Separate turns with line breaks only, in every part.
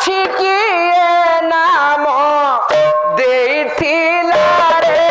छिकिए नाम देथिला रे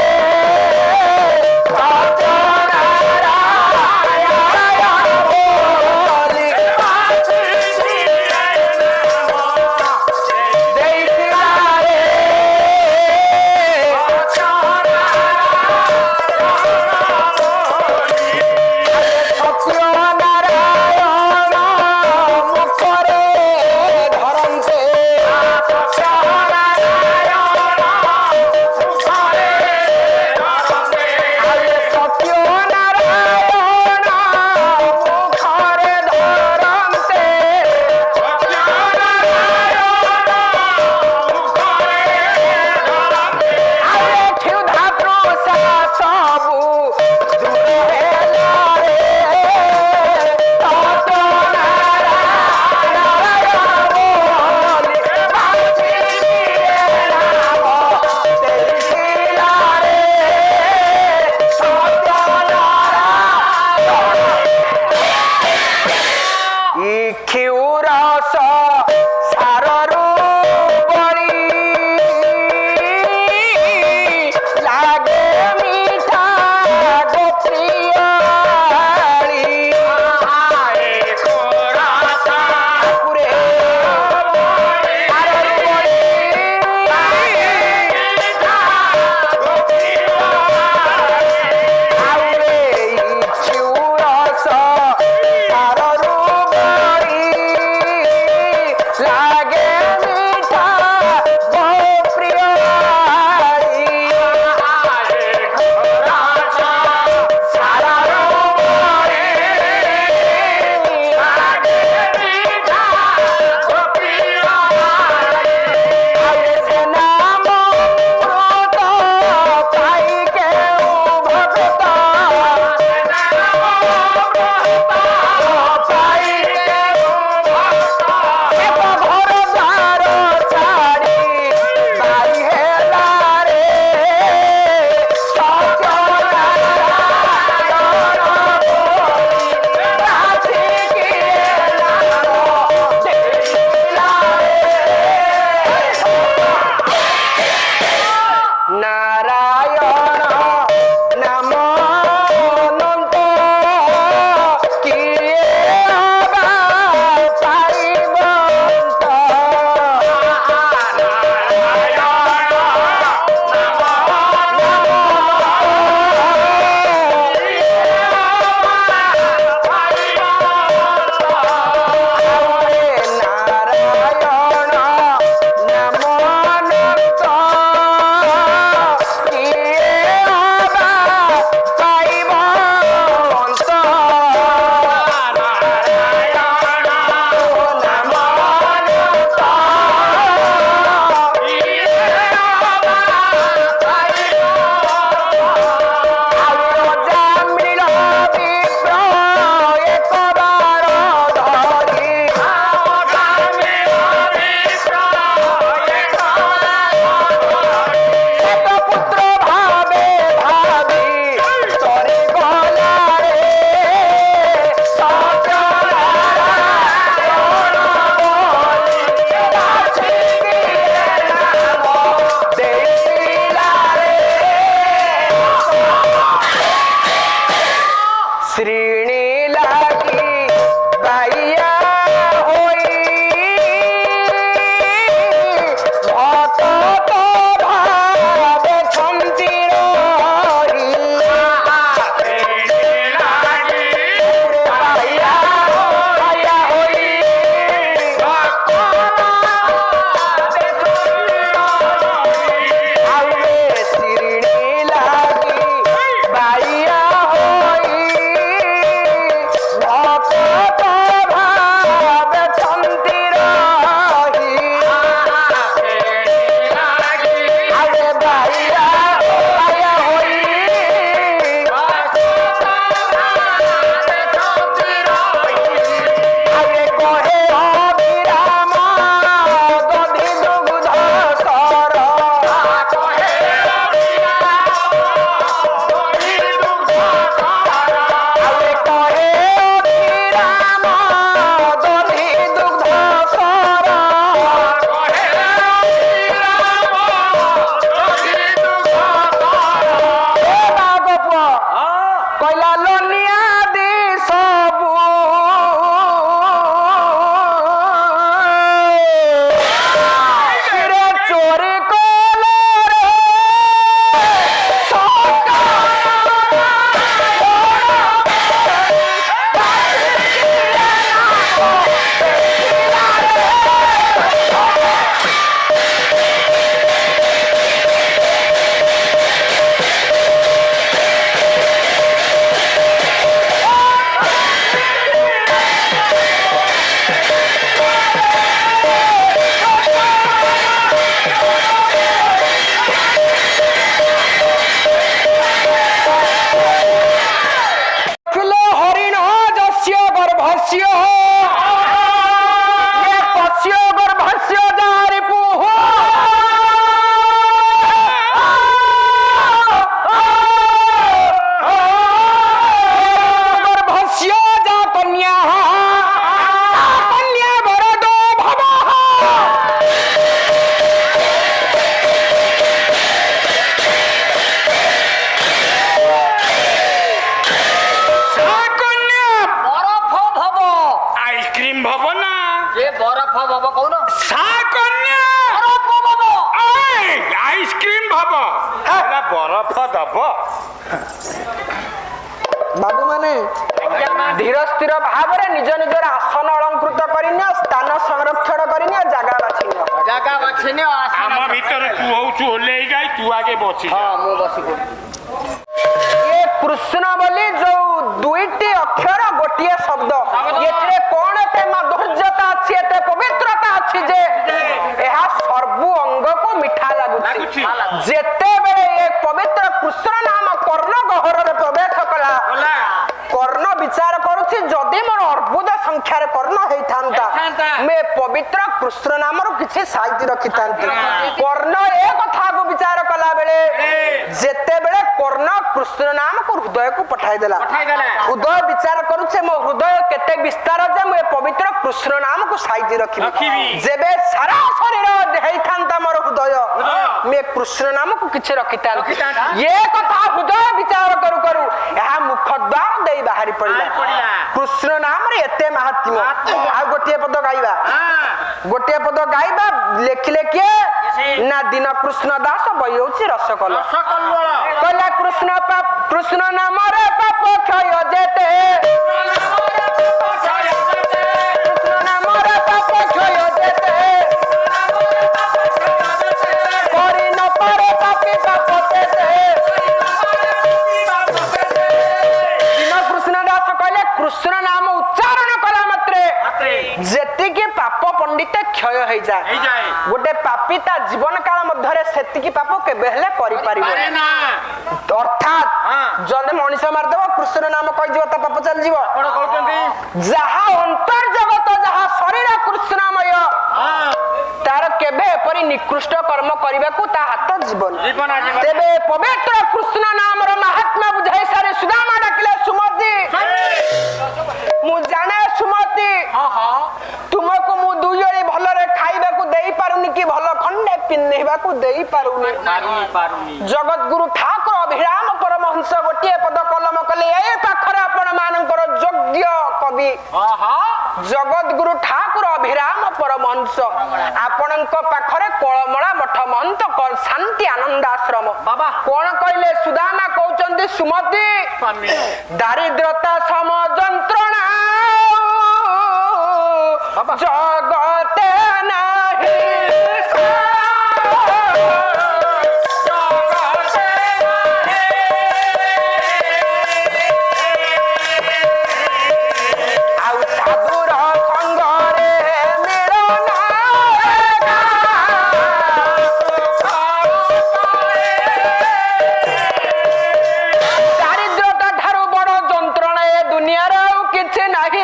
ये बरफ बाबा कौन
साकन्या
बरफ बाबा
आइसक्रीम भाव ହେଲା ବରଫ ଦବ।
बाबू माने धीर स्थिर भाव निज निजर आसन अलंकृत करनी स्थान संरक्षण करनी जगह बाछिनी
जगह बाछिनी
ଆମ ଭିତରେ ତୁ ହଉଛୁ ଓହ୍ଲେଇ ଗାଇ ତୁ ଆଗେ ବସି ଯା।
हां मु बसी को
ये कृष्ण बोली जो दुईटी अक्षर गोटिए शब्द एथिरे कोन एते माधुर्यता अछि एते पवित्रता अछि जे एहा सर्व अंग को मिठा लागुछि जेते बेले ये पवित्र कृष्ण नाम कर्ण गहर रे प्रवेश कला कर्ण विचार करूछि जदि मोर अर्बुद संख्या रे कर्ण हेइथांता मैं पवित्र कृष्ण नाम रो किछि साइति रखितांती कर्ण ए कथा को विचार कला बेले जेते बेले कर्ण कृष्ण नाम को हृदय को पठाई देला हृदय विचार करूछे मो हृदय केते विस्तार जे मैं पवित्र कृष्ण नाम को साइति रखिबी जेबे सारा शरीर हेइथांता मोर हृदय मैं कृष्ण नाम को किछि रखिता ये कथा हृदय विचार करू करू यहा मुख द्वार देई बाहरी पड़िला कृष्ण नाम रे एते महात्म्य आ गोटिए पद गाइबा गोटिए पद गाइबा लेखिले के ना दिन कृष्ण दास बयौछि रसकल कहला कृष्ण पाप कृष्ण नाम रे पाप क्षय जेते कृष्ण नाम रे पाप क्षय जेते करि न पारे पापी पाप तेते दिन कृष्ण दास कहले कृष्ण नाम उच्चारण कला मात्रे जेति के पाप पंडित क्षय हो जाए गोटे पापी ता जीवन काल मध्य सेतिकी पाप केबे हेले करि परिबो अर्थात जदे मनुष्य मारदेव कृष्ण नाम कहि जीव ता पाप चल जीव जहा अंतर जगत जहा शरीर कृष्णमय तार केबे परि निकृष्ट कर्म करिबा को ता हाथ जीवन तेबे पवित्र कृष्ण नाम रो महात्मा बुझाई सारे सुदामा डाकिले सुमति मु जाने सुमति तुमको मु दुयरी भलरे खाइबा को देई पारुनी कि भल खंडे पिन्नेबा को देई पारुनी जगत गुरु ठाकुर अभिराम परमहंस गोटिए पद कलम कले ए पाखर आपण मानकर योग्य कवि जगत गुरु ठाकुर अभिराम परमहंस आपणक पाखरे कळमळा मठ महंत शांति आनंद आश्रम बाबा कोन कहले सुदामा कहउचंदी सुमति दारिद्रता सम जंत्रणा जगते नाही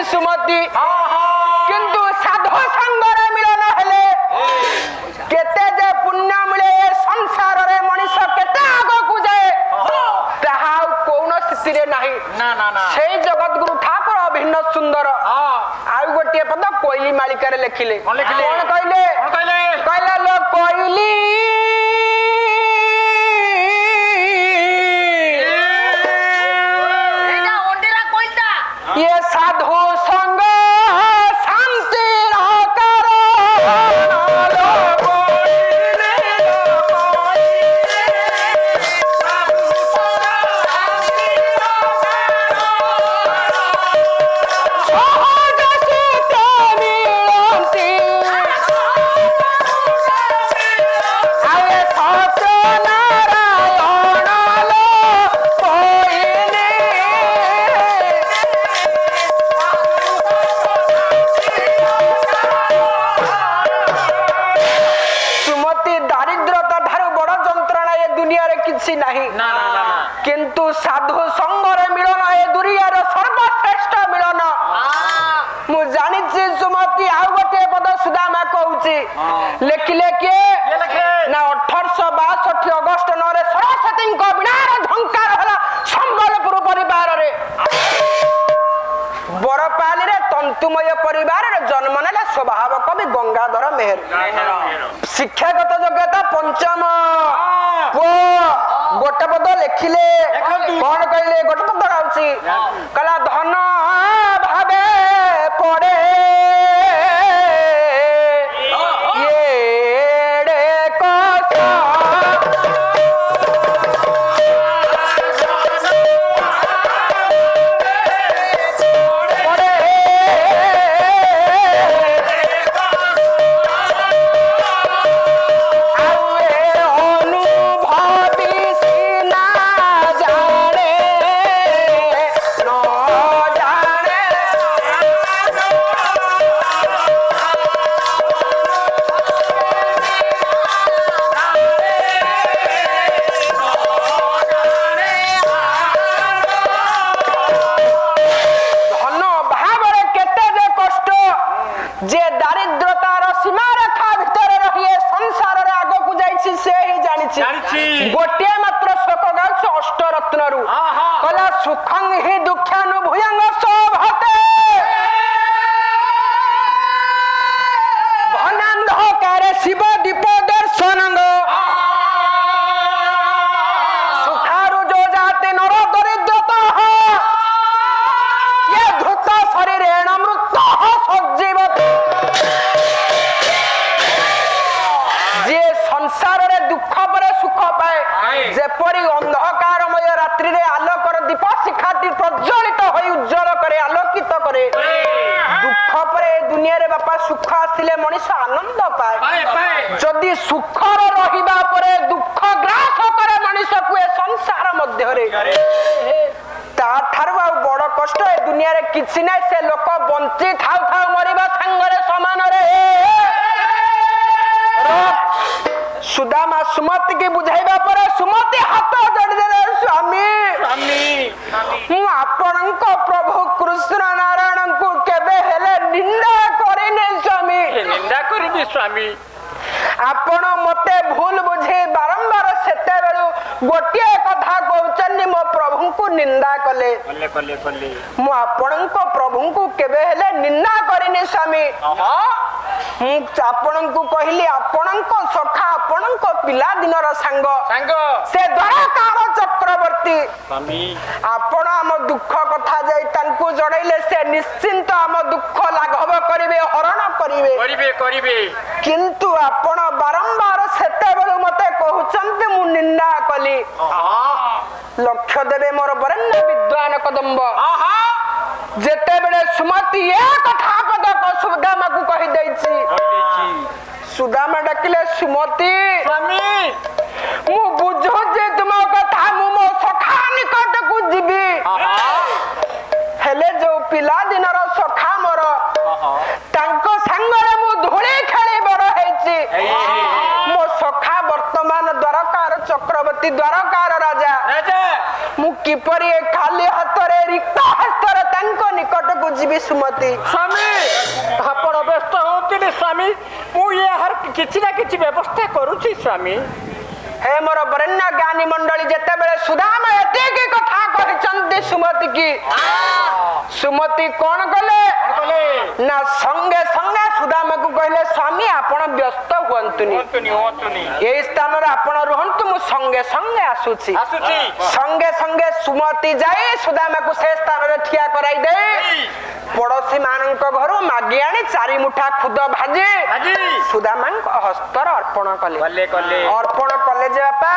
किंतु साधु संगर मिलन हेले केते जे पुण्य मिले संसार रे मनुष्य केते आगो को जाए ताहा कोन स्थिति रे नाही ना ना ना सेई जगत गुरु ठाकुर अभिन्न सुंदर आ गोटे पद कोइली मालिका रे लिखिले कोन कहले कहला लो कोइली
एटा ओंडेला कोइलता
ये साधु संग शांति करो नहीं किंतु साधु संगर मिलन ए दुनियार सर्वश्रेष्ठ मिलन मु जानि छी सुमति आ गोटे पद सुदामा कहूची लेखिले के ना 1862 अगस्त 9 रे सरस्वती को बिनार झंकार हला संबलपुर परिवार रे बरपाली रे तंतुमय परिवार रे जन्म नेला स्वभाव कवि गंगाधर मेहर शिक्षागत योग्यता पंचम गोटे पद लिखिले कौन कहले गोटे पद आउची कला धन भावे पड़े जे दारिद्रतार सीमा रेखा भितर रही संसार रे आगो को जाइछि से ही जानिछि गोटे मात्र श्लोक गाउछ अष्टरत्नरु कला सुखं हि दुःखानुभूयं शोभते घनान्धकारे शिव दीप दर्शनं सुखारु जो जाते नर दरिद्रता ये धूत शरीरेण मृत सज्जीवत जे संसार रे दुख परे सुख पाए जेपरी अंधकारमय रात्रि रे आलोकर दीप शिखाटी प्रज्वलित होई उज्जवल करे आलोकित करे दुख परे दुनिया रे बापा सुख आसिले मनुष्य आनंद पाए जदि सुख रहिबा परे दुख ग्रास करे मनुष्य को संसार मध्य रे ताठारु बड़ कष्ट ए दुनिया रे किछि नै से लोक बंची थाउ थाउ मरिबा संगरे समान रे सुदामा सुमति के बुझाइबा पर सुमति हाथ जोड़ी देले स्वामी मु आपनक प्रभु कृष्ण नारायण को केबे हेले निंदा करिने स्वामी
निंदा करिबी स्वामी
आपण मते भूल बुझे बारंबार सेते बेलु गोटे कथा कहउचनी मो प्रभु को निंदा कले मु आपनक प्रभु को केबे हेले निंदा करिने स्वामी मु आपन को कहली आपनक सखा आपनक पिला दिनर सांग से द्वारकार चक्रवर्ती
स्वामी
आपण हम दुख कथा जाई तांको जणैले से निश्चिंत हम दुख लाघव करिवे हरण करिवे किंतु आपण बारंबार सेते बेलु मते कहउचंती मु निंदा कली लक्ष्य देवे मोर बरण्य विद्वान कदम्ब जेते बेले सुमति ए कथा पदक सुदामा को कहि दैछि सुदामा डकिले सुमति
स्वामी
मु बुझो जे तुम कथा मु मो सखा निकट को जीबी हेले जो पिला दिनर सखा मोर तांको संगरे मु धुली खेली बड़ हेछि मो सखा वर्तमान द्वारकार चक्रवर्ती द्वारकार राजा मु किपरि खाली हातरे रिक्त हस्तरे तांको निकट को जीबी सुमति
स्वामी आपण व्यस्त होतिले स्वामी मु यार किछि ना किछि व्यवस्था करूछि स्वामी
हे मोर बरण्य ज्ञानी मंडली जेते बेले सुदामा एतेकी कथा कहिचंती सुमति की सुमति कोन कले ना संगे संगे सुदामा को कहले स्वामी आपण व्यस्त हुअंतुनी ए स्थान रे आपण रहंतु मु संगे संगे आसुछि संगे संगे सुमति जाई सुदामा को से स्थान रे ठिया कराई दे पड़ोसी मानक घरु मागी आनी चारि मुठा खुद भाजी सुदामांक हस्तर अर्पण कले अर्पण कले जे बापा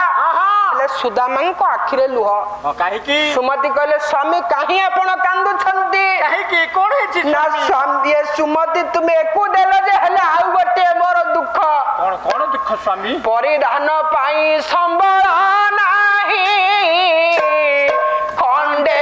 ले सुदामांक आखिरे लुह
काहे की
सुमति कहले स्वामी काहे आपण कांदु छंती
काहे की कोन हेछि
ना स्वामी ये सुमति तुमे एको देलो जे हले आउ गोटे मोर दुख
कोन दुख स्वामी
परिधान पाई संबळ नाही खंडे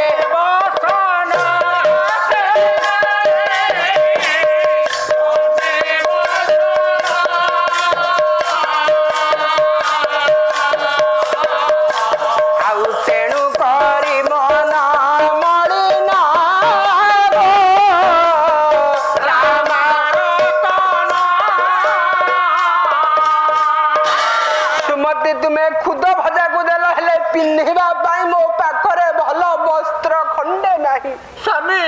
तुम्हें खुद भजा को देल हेले पिन्हिबा पाई मो पाखरे भल वस्त्र खंडे नाही
स्वामी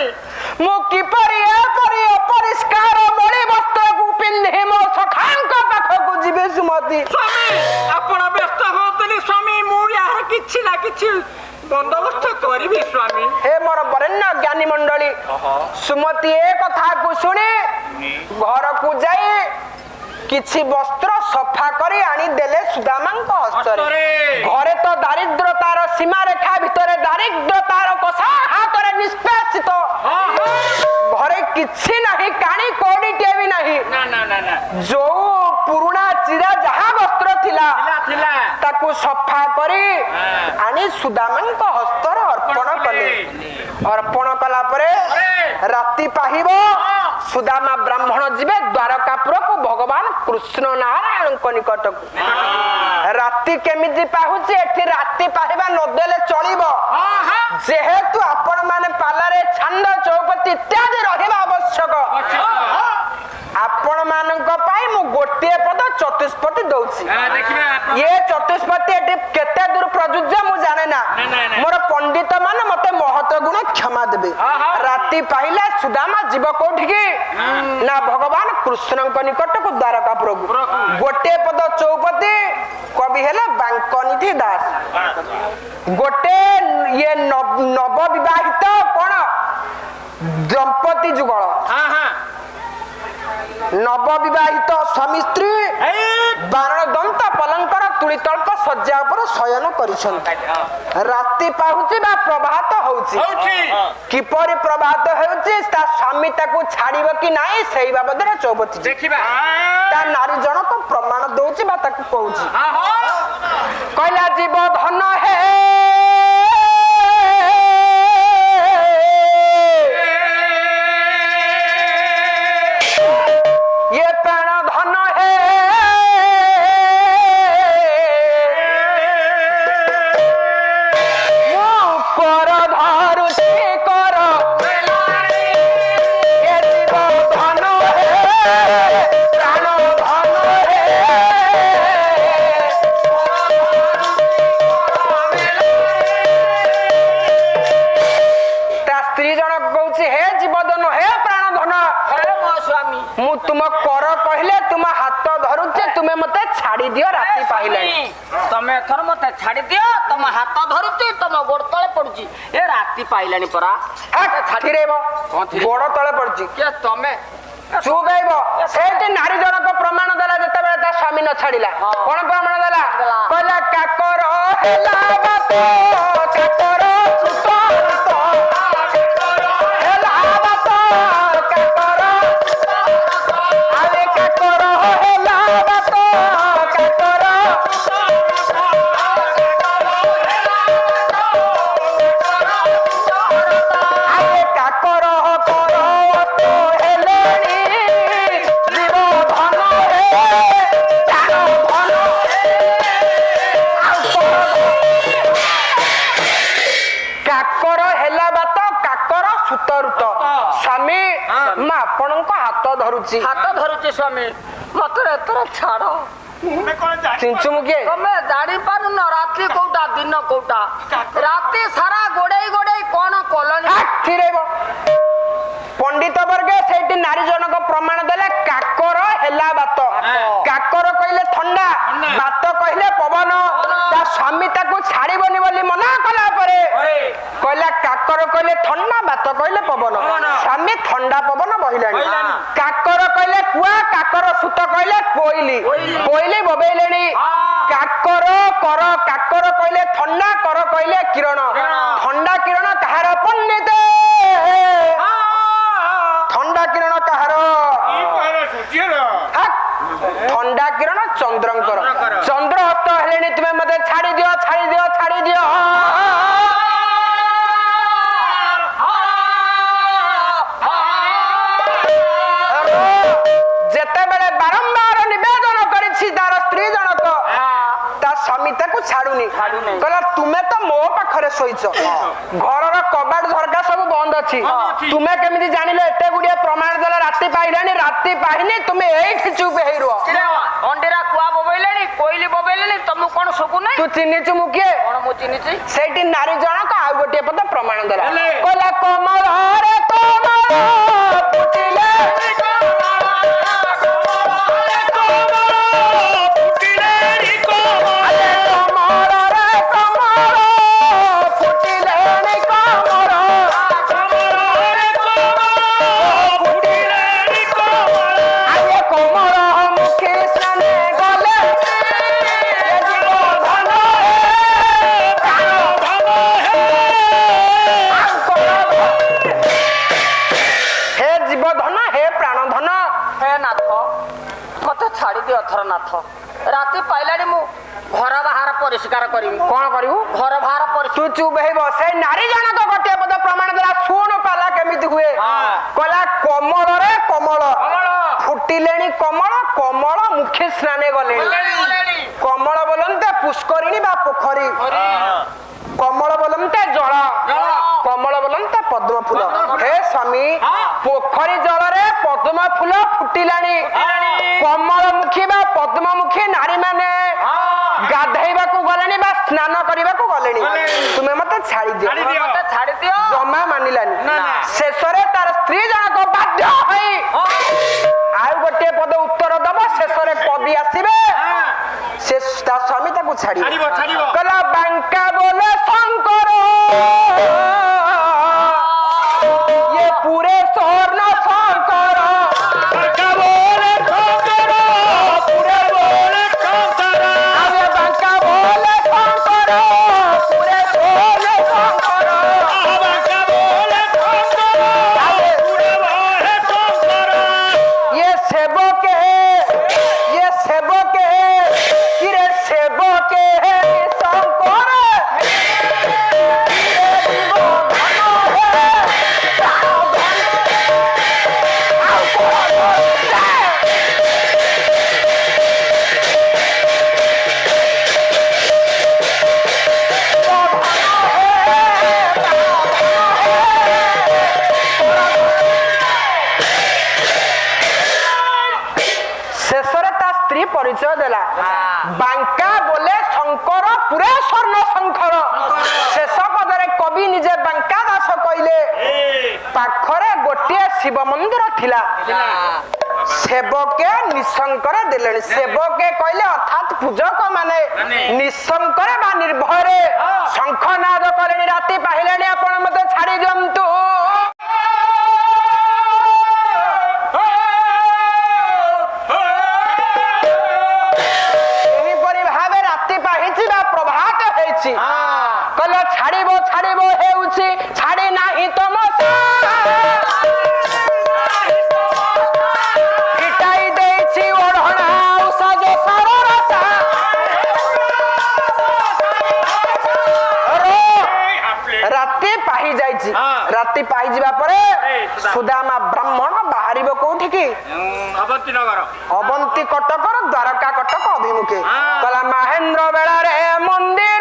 मो किपरि एपरि अपरिष्कार मळी वस्त्र को पिन्हि मो सखांक पाख को जीवे सुमति
स्वामी आपण व्यस्त होतनी स्वामी मु यार किछि ना किछि बंदोबस्त करिबी स्वामी
हे मोर बरण्य ज्ञानी मंडली सुमति ए कथा को सुनी घर को जाई किछि वस्त्र सफा करी आनी देले सुदामांक हस्तरे घरे तो दारिद्रतार सीमा रेखा भितरे दारिद्रतार कसा हातरे निष्पेषित घरे किछि नाही काणी कोडीटे भी नाही जो पुराना चिरा जहा वस्त्र थिला ताकू सफा करी आनी सुदामांक हस्तर अर्पण कले अर्पण कला परे राति पाहिबो सुदामा ब्राह्मण जीवे द्वारकापुर को भगवान कृष्ण नारायण को निकट को राति केमिति पाहुची एठी राति पाहिबा नदेले चलिबो जेहेतु आपण माने पालारे छंद चौपति इत्यादि रहिबा आवश्यक आपण मानक पाई मु गोटे पद चतुष्पति दउछि
देखिबा
ये चतुष्पति एटी केते दूर प्रयुज्य मु जाने ना
नहीं।
मोर पंडित मान मते महत्व गुण क्षमा देबे राति पाइला सुदामा जीव कोठी की ना भगवान कृष्ण निकट को द्वारकापुर गोटे पद चौपति कवि हेले बांकनिधि दास गोटे ये नव विवाहित कोन दंपति जुगल नव विवाहित स्वामी स्त्री बारण दंत पलंकर तुलितल्प शज्या पर शयन करिसंता राति पाहुची बा प्रभात होउची किपरि प्रभात होउची ता स्वामी ताकू छाड़िब कि नाही सेही बाबदरे चौबती
देखिबा
ता नारी जनक प्रमाण दउची बा ताकू कहउची कहला जीव धन हे ये प्राण धन है मो कर धरुची कर ये जीव धन है प्राण धन है ता स्त्री जनक कहूची हे जीव धन हे प्राण धन
स्वामी
मु तुम कर कहले तुम हाथ धरुचे तुमे मते छाड़ी दियो राति पाइलानी
तमे एथर मते छाड़ी दियो तम हाथ धरुची तम गोड़ तळे पडुची ए राती पाइलानी परा
छाठी रेबो गोड़ तळे पड़ची
के तमे
चुप गाइबो सेठी नारी जनक प्रमाण देला जते बेले ता स्वामी न छाड़िला कोन प्रमाण देला कहला काकर हेला बात काकर सुतंत हेला बात काकर आले काकर हेला बात काकर आले काकर कर तो हेलेनी जीव धन हे प्राण धन काकर हेला बात काकर सुतरुत स्वामी मैं आपण हाथ धरुची
हाथ धरुची स्वामी मते एथर छाड़
चिंचु मुखे
तमे जानी पारुन रात्रि कोटा दिन कोटा राति सारा गोड़े गोड़े कोन कोलनी
पंडित वर्गे सेठी नारी जनक प्रमाण देले काकर हेला बात काकर कहले ठंडा बात कहले पवन ता स्वामी ताको छाड़ीबनी बोली मना कला परे कहला काकर कहले ठंडा बात कहले पवन स्वामी ठंडा पवन बहिलानी काकर कहले कुआ काकर सुत कहले कोइली कोइली बबेलेनी काकर कर काकर कहले ठंडा कर कहले किरण ठंडा किरण कहार पंडित ठंडा किरण कहार ठंडा किरण चंद्रंकर चंद्र हस्त हेलेनी तुमे मते छाड़ी दियो छाड़ी दियो छाड़ी दियो जेते बेले बारंबार निवेदन करिछि तार स्त्री जनक ता स्वामी ताकू छाड़ुनी कहला तुमे तो मो पाखरे सोइछ घरर कबाड़ झरका सब बंद अछि तुमे केमिति जानिले एते गुडिया प्रमाण देला राति पाइलानी राति पाहिनी तुमे एठी चुप हेइ रहो
अंडेरा कुआ बबैलेनी कोइली बबैलेनी तमु कोन सुकु नै
तू चिन्हिछु मुके
कोन मु चिनिछि
सेठी नारी जनक आ गोटे पद प्रमाण देला कहला कमल रे कमल फुटिले
अथर नाथ राति पाइलानी मु घर बाहर परिष्कार करिमी
कोन करिवु
घर बाहर परिष्कार
तू चुप हेबो से नारी जनक गोटे पद प्रमाण देला सुन पाला केमिति हुए कहला कमल रे कमल फुटिलेनी कमल कमल मुखे स्नाने गले कमल बोलन्ते पुष्करिणी बा पोखरी कमल बोलन्ते जल कमल बोलन्ते पद्म फूल हे ସ୍ୱାମୀ ପୋଖରୀ ଜଳରେ ପଦ୍ମ ଫୁଲ ଫୁଟିଲାଣି କମଳମୁଖୀ ବା ପଦ୍ମମୁଖୀ ନାରୀ ମାନେ ଗାଧେଇବାକୁ ଗଲେଣି ବା ସ୍ନାନ କରିବାକୁ ଗଲେଣି ତୁମେ ମତେ ଛାଡି ଦିଅ
ମତେ ଛାଡି ଦିଅ।
ଜମା ମାନିଲାନି ଶେଷରେ ତାର ସ୍ତ୍ରୀ ଜଣକ ବାଧ୍ୟ ହୋଇ ଆଉ ଗୋଟିଏ ପଦ ଉତ୍ତର ଦବ ଶେଷରେ କବି ଆସିବେ ସେ ତା ସ୍ୱାମୀ ତାକୁ ଛାଡିବ କହିଲା ବାଙ୍କା ବୋଲେ ଶଙ୍କର ये पूरे स्वर्ण शंकर बांका बोले शंकर पूरे बोले शंकर अरे बांका बोले शंकर पूरे बोले शंकर बांका बोले शंकर पूरे बोले शंकर ये सेवक किरे सेवक है शंकर शेषरे ता स्त्री परिचय देला बांका बोले शंकर पूरे स्वर्ण शंकर शेष पदरे कवि निजे बांका दास कहले पाखरे गोटे शिव मंदिर थिला सेवके निशंकरे देले सेवके कहले अर्थात पूजक माने निशंकरे बा निर्भୟରେ शंखनाद करेणी राति पाहिलेणी आपण मते छाडी दियंतु कहले छाड़िबो छाड़िबो हेउछि छाड़ी नाही तम हिटाई देछि ओढ़णा उसाज सररसा राति पाहि जाइछि राति पाहि जिबा परे सुदामा ब्राह्मण बाहरिबो कोठी की अवंती कटकर द्वारका कटक अभिमुखे कहला महेंद्र बेला रे मंदिर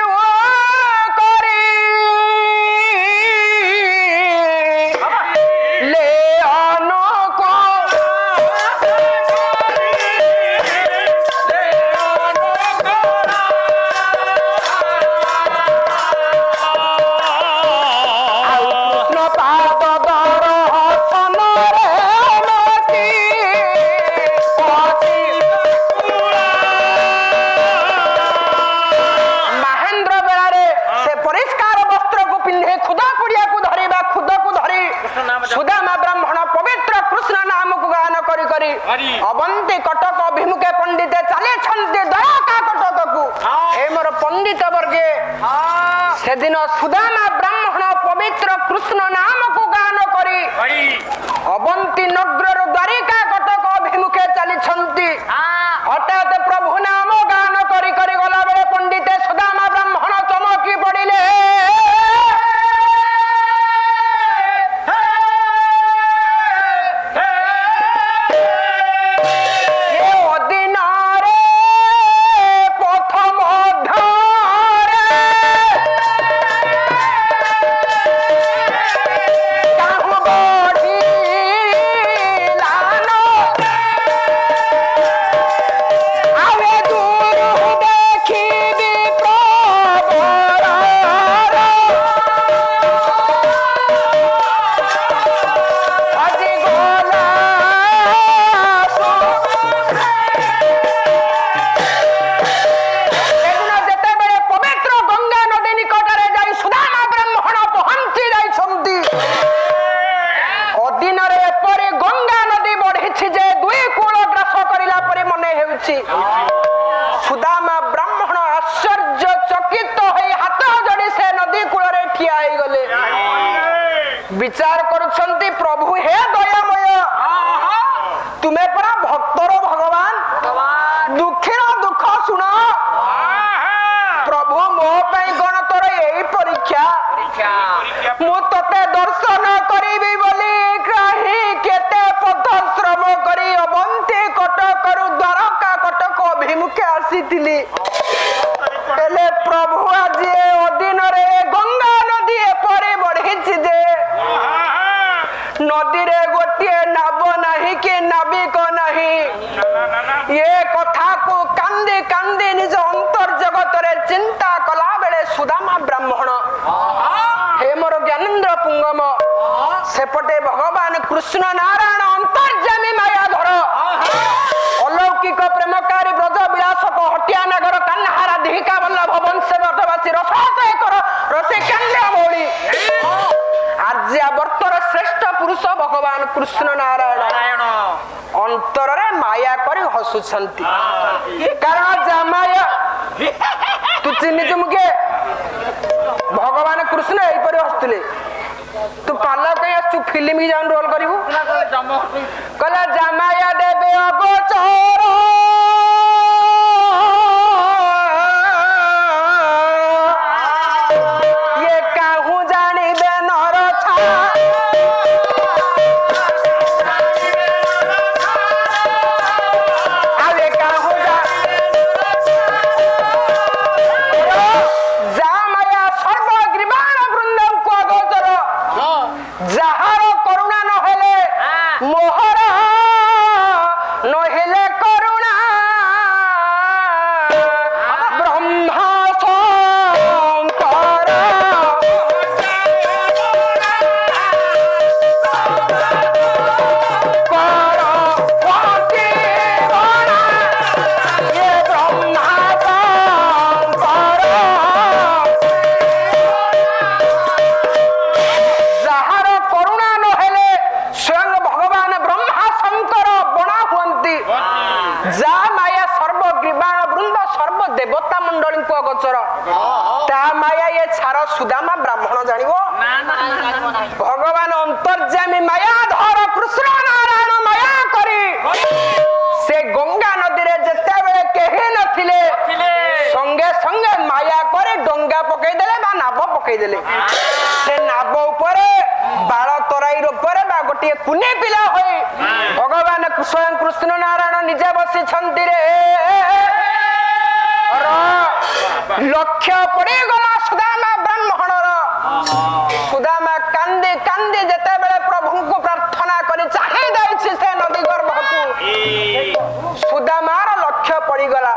अवंती कटक अभिमुखे पंडिते चले द्वारका कटक को मोर पंडित वर्गे से दिन सुदामा ब्राह्मण पवित्र कृष्ण नाम को गान करी अवंती नगर द्वारिका कटक अभिमुखे चली हठात प्रभु नाम गान करी करी गला बेले पंडिते सुदामा ब्राह्मण चमकी पड़िले सुदामा ब्राह्मण आश्चर्य चकित हो हाथ जोड़ी से नदी कूल ठिया गले विचार करुछंती प्रभु हे दयामय तुम्हें परा भक्तर भगवान दुखीर दुख शुण प्रभु मो कौन तोर यही परीक्षा मु तते दर्शन करी बोली कहीं केते पथश्रम करी अवंती कटक द्वारका कटक अभिमुखे आसी प्रभु आज अधीन गंगा नदी एपरी बढ़ी जे ये कथा को कांदे कांदे निज अंतर जगत रे चिंता कला बेले सुदामा ब्राह्मण हे मोर ज्ञानेन्द्र पुंगम सेपटे भगवान कृष्ण नारायण अंतर्जामी माया धर अलौकिक प्रेमकारी ब्रज विलासक हटिया नगर कान्हारा दिहिका वल्लभ वंश वर्धवासी रसाशय कर रसे कांद्या भौली आर्यावर्तर श्रेष्ठ पुरुष भगवान कृष्ण नारायण अंतर रे माया करी हसुछंती कारण जामाया तू चिन्ह चुमुके भगवान कृष्ण एपरि हसुले तू पार्लर कहीं आसु फिल्म ही जान रोल करिवु कला जामाया देबे अगोचर ये काहू जानिबे नर छा आवे काहू जामाया सर्वग्रीवाण वृंदम को अगोचर যাহার করুণা নহলে মোহর নহিলে করুণা ব্রহ্মা শঙ্কর কর পতি বনা এ ব্রহ্মা শঙ্কর যাহার করুণা নহলে স্বয়ং ভগবান ব্রহ্মা শঙ্কর বনা হুয়ন্তি যা মায়া সর্বগ্রীবাণ বৃন্দ সর্ব দেবতা মণ্ডলীଙ୍କୁ অগোচর তা মায়া এ ছাড় সুদামা ব্রাহ্মণ জানিব ভগবান অন্তর্যামী মায়া ধর কৃষ্ণ নারায়ণ মায়া করি সে গঙ্গা নদীরে যেতেবেলে কেহি নথিলে সঙ্গে সঙ্গে মায়া করে ডঙ্গা পকাই দেলে বা নাব পকাই দেলে সে নাব উপরে বাଳ ତରାଇର ଉପରେ ବା ଗୋଟିଏ କୁନି ପିଲା ହୋଇ ଭଗବାନ ସ୍ୱୟଂ କୃଷ୍ଣ ନାରାୟଣ ନିଜେ ବସିଛନ୍ତି ରେ ଲକ୍ଷ୍ୟ ପଡିଗଲା ସୁଦାମା ବ୍ରାହ୍ମଣର ସୁଦାମା କାନ୍ଦି କାନ୍ଦି ଯେତେବେଳେ ପ୍ରଭୁଙ୍କୁ ପ୍ରାର୍ଥନା କରି ଚାହିଁ ଦେଇଛି ସେ ନଦୀ ଗର୍ଭକୁ ସୁଦାମାର ଲକ୍ଷ୍ୟ ପଡିଗଲା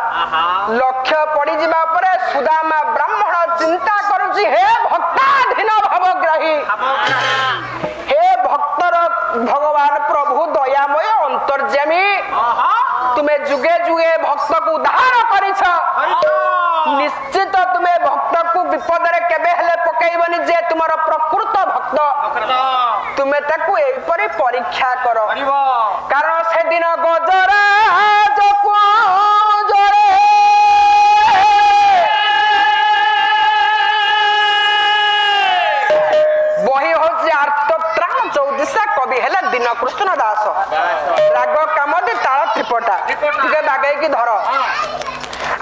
ଲକ୍ଷ୍ୟ ପଡିଯିବା ପରେ ସୁଦାମା ବ୍ରାହ୍ମଣ ଚିନ୍ତା କରୁଛି ହେ ଭକ୍ତାଧୀନ ଭବଗ୍ରାହୀ हे भक्तर भगवान प्रभु दयामय अंतर्जामी तुम्हें जुगे जुगे भक्त को उद्धार करिछ निश्चित तुम्हें भक्त को विपद रे केबे हेले पकेइबनी जे तुमर प्रकृत भक्त तुम्हें ताकू एपरि परीक्षा करो कारण से दिन गजराज को जरे बही होची आर्तत्राण चौदिशा कवि हेले दिन कृष्ण दास राग कामदी ताल त्रिपटा टिके बागै की धर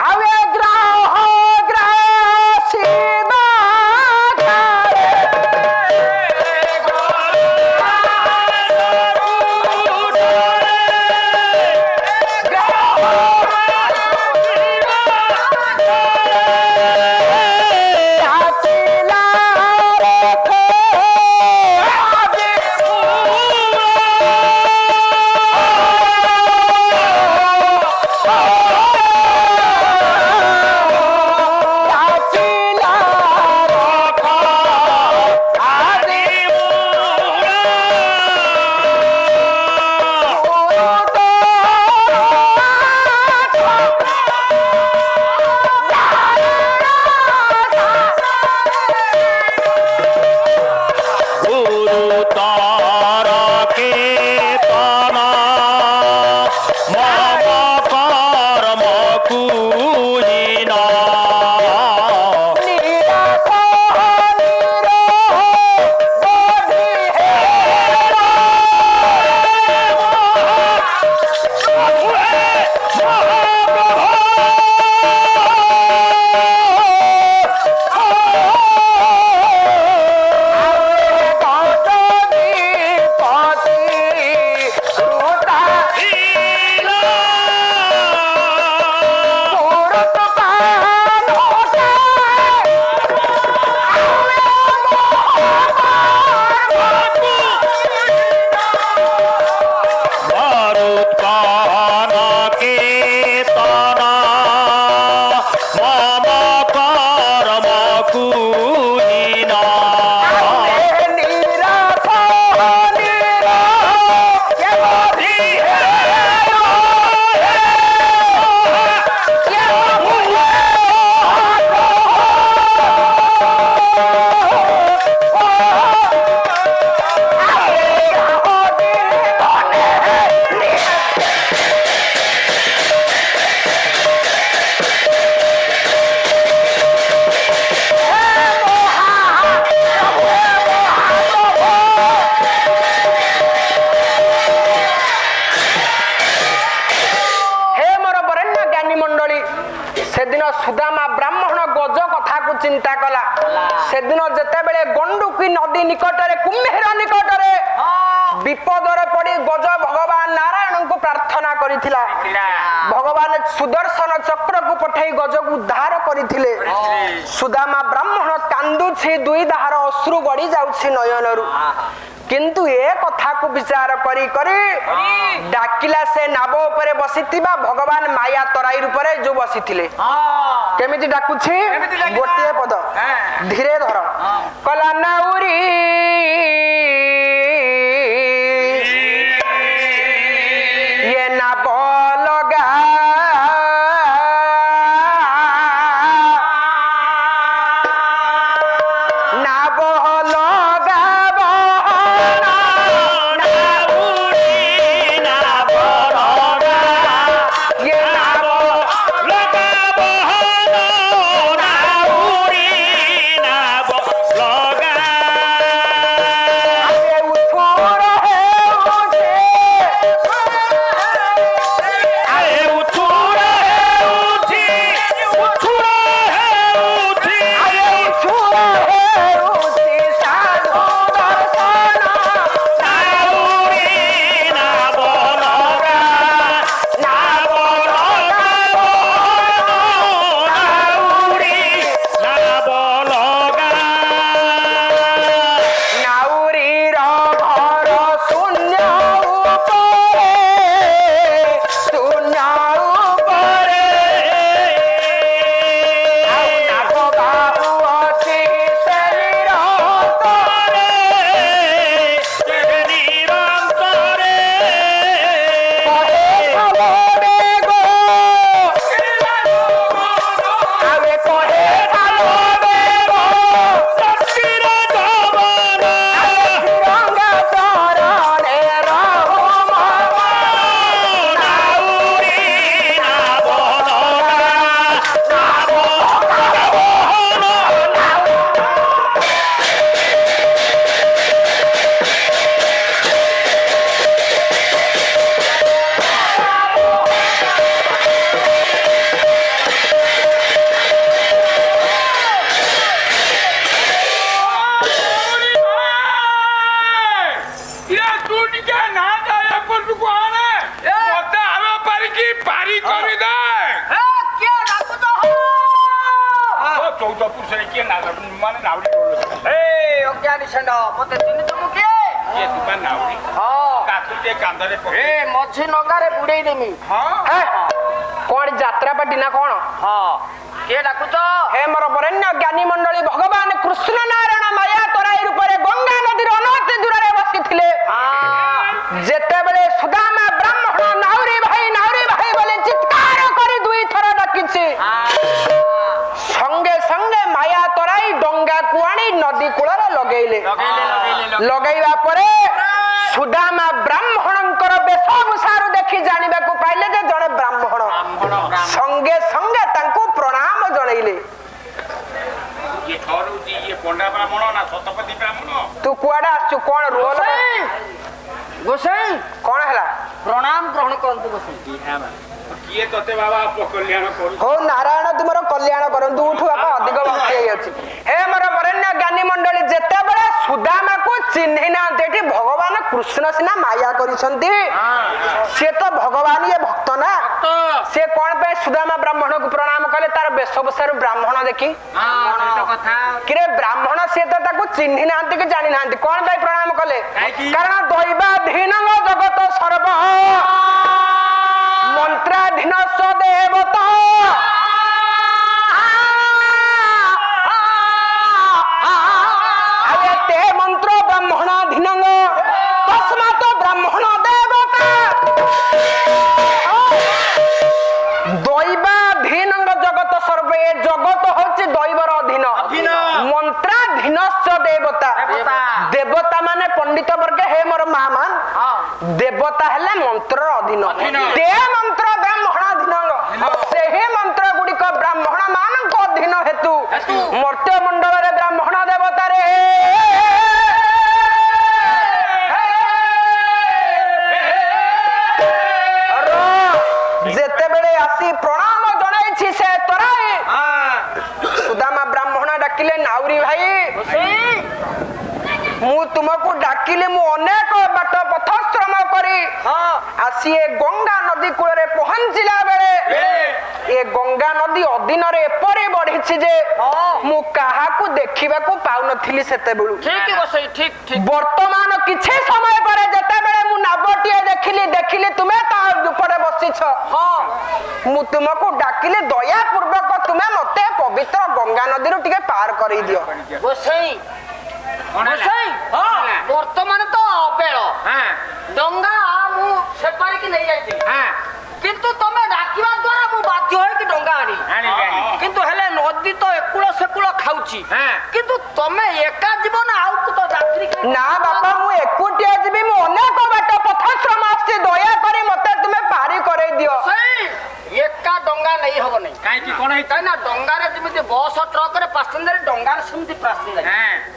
आवे ग्रह ग्रह शिवा ସେଦିନ ସୁଦାମା ବ୍ରାହ୍ମଣ ଗଜ କଥାକୁ ଚିନ୍ତା କଲା। ସେଦିନ ଯେତେବେଳେ ଗଣ୍ଡୁକୀ ନଦୀ ନିକଟରେ କୁମ୍ଭୀର ନିକଟରେ ବିପଦରେ ପଡି ଗଜ ଭଗବାନ ନାରାୟଣଙ୍କୁ ପ୍ରାର୍ଥନା କରିଥିଲା। ଭଗବାନ ସୁଦର୍ଶନ ଚକ୍ରକୁ ପଠେଇ ଗଜକୁ ଉଦ୍ଧାର କରିଥିଲେ। ସୁଦାମା ବ୍ରାହ୍ମଣ କାନ୍ଦୁଛି, ଦୁଇ ଦାହାର ଅଶ୍ରୁ ଗଡି ଯାଉଛି ନୟନରୁ। କିନ୍ତୁ ଏ କଥାକୁ ବିଚାର କରି କରି ଡାକିଲା ସେ ନାବ ଉପରେ ବସିଥିବା ଭଗବାନ ମାୟା ତରାଇ ରୂପରେ ଯୋଉ ବସିଥିଲେ। କେମିତି ଡାକୁଛି? ଗୋଟିଏ ପଦ ଧୀରେ ଧର। କଲା ନାଉରୀ ଇଏ ନାବ ଲଗା ନାବ ଲଗାବ
ମଝି ନଗାରେ ବୁଡେଇ ଦେମି।
କଣ ଯାତ୍ରା ପାଟି ନା କଣ?
କିଏ ଡାକୁଛ?
ହେ ମୋର ବରେଣ୍ୟ ଜ୍ଞାନୀ ମଣ୍ଡଳୀ ଭଗବାନ କୃଷ୍ଣ ନାରାୟଣ ମାୟା ତରାଇ ରୂପରେ ଗଙ୍ଗା ନଦୀର ଅନତି ଦୂରରେ ବସିଥିଲେ। ଯେତେବେଳେ ସୁଦାମା ବ୍ରାହ୍ମଣ ନାଉରୀ ଭାଇ ବୋଲି ଚିତ୍କାର କରି ଦୁଇ ଥର ଡାକିଛି, ସଙ୍ଗେ ସଙ୍ଗେ ମାୟା ତରାଇ ଡଙ୍ଗାକୁ ଆଣି ନଦୀ କୂଳରେ ଲଗେଇଲେ। ଲଗେଇବା ପରେ ସୁଦାମା ବ୍ରାହ୍ମଣଙ୍କର ବେଶଭୂଷାରୁ ଦେଖି ଜାଣିବାକୁ ପାଇଲେ ଯେ ଜଣେ ବ୍ରାହ୍ମଣ। ସଙ୍ଗେ ସଙ୍ଗେ ତାଙ୍କୁ ପ୍ରଣାମ ଜଣେଇଲେ। ତୁ କୁଆଡେ ଆସିଛୁ? କଣ ରୋଲ?
ଗୋସାଇ
କଣ ହେଲା?
ପ୍ରଣାମ ଗ୍ରହଣ କରନ୍ତୁ ଗୋସାଇ।
କିଏ ତତେ ବାବା କଲ୍ୟାଣ କରୁ?
ହଉ ନାରାୟଣ ତୁମର କଲ୍ୟାଣ କରନ୍ତୁ। ଉଠୁ ବାପା ଅଧିକ ଭକ୍ତି ହେଇଅଛି। ହେ ମୋର ବରେଣ୍ୟ ଜ୍ଞାନୀ ମଣ୍ଡଳୀ, ଯେତେବେଳେ ସୁଦାମାକୁ ଚିହ୍ନି ନାହାନ୍ତି, ଏଠି ଭଗବାନ କୃଷ୍ଣ ସିନା ମାୟା କରିଛନ୍ତି, ସିଏ ତ ଭଗବାନ ଇଏ ଭକ୍ତ ନା। ସିଏ କଣ ପାଇଁ ସୁଦାମା ବ୍ରାହ୍ମଣକୁ ପ୍ରଣାମ କଲେ? ତାର ବେଶଭୂଷାରୁ ବ୍ରାହ୍ମଣ ଦେଖି। କିରେ ବ୍ରାହ୍ମଣ, ସିଏ ତ ତାକୁ ଚିହ୍ନି ନାହାନ୍ତି କି ଜାଣି ନାହାନ୍ତି, କଣ ପାଇଁ ପ୍ରଣାମ କଲେ? କାରଣ ଦୈବାଧୀନ ଜଗତ ସର୍ବ ମନ୍ତ୍ରାଧୀନ ଦେବତା ଏତେ ମନ୍ତ୍ର ବ୍ରାହ୍ମଣାଧୀନ ତସ୍ମାତ ବ୍ରାହ୍ମଣ ଦେବତା। ଦୈବାଧୀନ ଜଗତ ସର୍ବ, ଏ ଜଗତ ହଉଛି ଦୈବର ଅଧୀନ। ମନ୍ତ୍ରାଧୀନ ଦେବତା। ଦେବତା ମାନେ ପଣ୍ଡିତ ବର୍ଗ, ହେ ମୋର ମା ମାନ, ଦେବତା ହେଲେ ମନ୍ତ୍ରର ଅଧୀନ। ତେ ମନ୍ତ୍ର ବ୍ରାହ୍ମଣାଧୀନ, ସେହି ମନ୍ତ୍ର ଗୁଡିକ ବ୍ରାହ୍ମଣ ମାନଙ୍କ ଅଧୀନ ହେତୁ ମର୍ତ୍ତ୍ୟ ମଣ୍ଡଳରେ ବ୍ରାହ୍ମଣ ଦେବତାରେ ଯେତେବେଳେ ଆସି ପ୍ରଣାମ ଜଣାଇଛି, ସେ ତରାଇ डाकिले नाउरी भाई मु तुमको डाकिले मु अनेक बाट पथश्रम करी आसी ए गंगा नदी कूल रे पहुंचला बेले ए गंगा नदी अधीन रे एपरे बढ़िछि जे मु काहा को देखिबा को पाउ नथिली सेते बेलु
ठीक बसई ठीक ठीक
वर्तमान किछि समय परे जते बेले मु नाबटिए देखिली तुमे ता ऊपर बसिछ मु तुमको डाकिले दया पूर्वक तुमे मते पवित्र गंगा नदी रो टिके पार करी दियो
बसई वर्तमान तो अबेल डंगा मु सेपारी की नहीं जाई किंतु तमे डाकिबा द्वारा मु बाध्य होय कि डंगा आनी किंतु हेले नदी तो एकुळ सेकुळ खाउची किंतु तमे एका जीवन आउ तो यात्री
ना बापा मु एकुटिया जीबी मु अनेक बाट पथश्रम आसी दया करी मते तुमे पारी करे दियो
एका डंगा नहीं हबो नहीं
काई की कोन है
काई ना डंगा रे जिमिति बस ट्रक रे पैसेंजर डंगा रे सिमति प्रासनी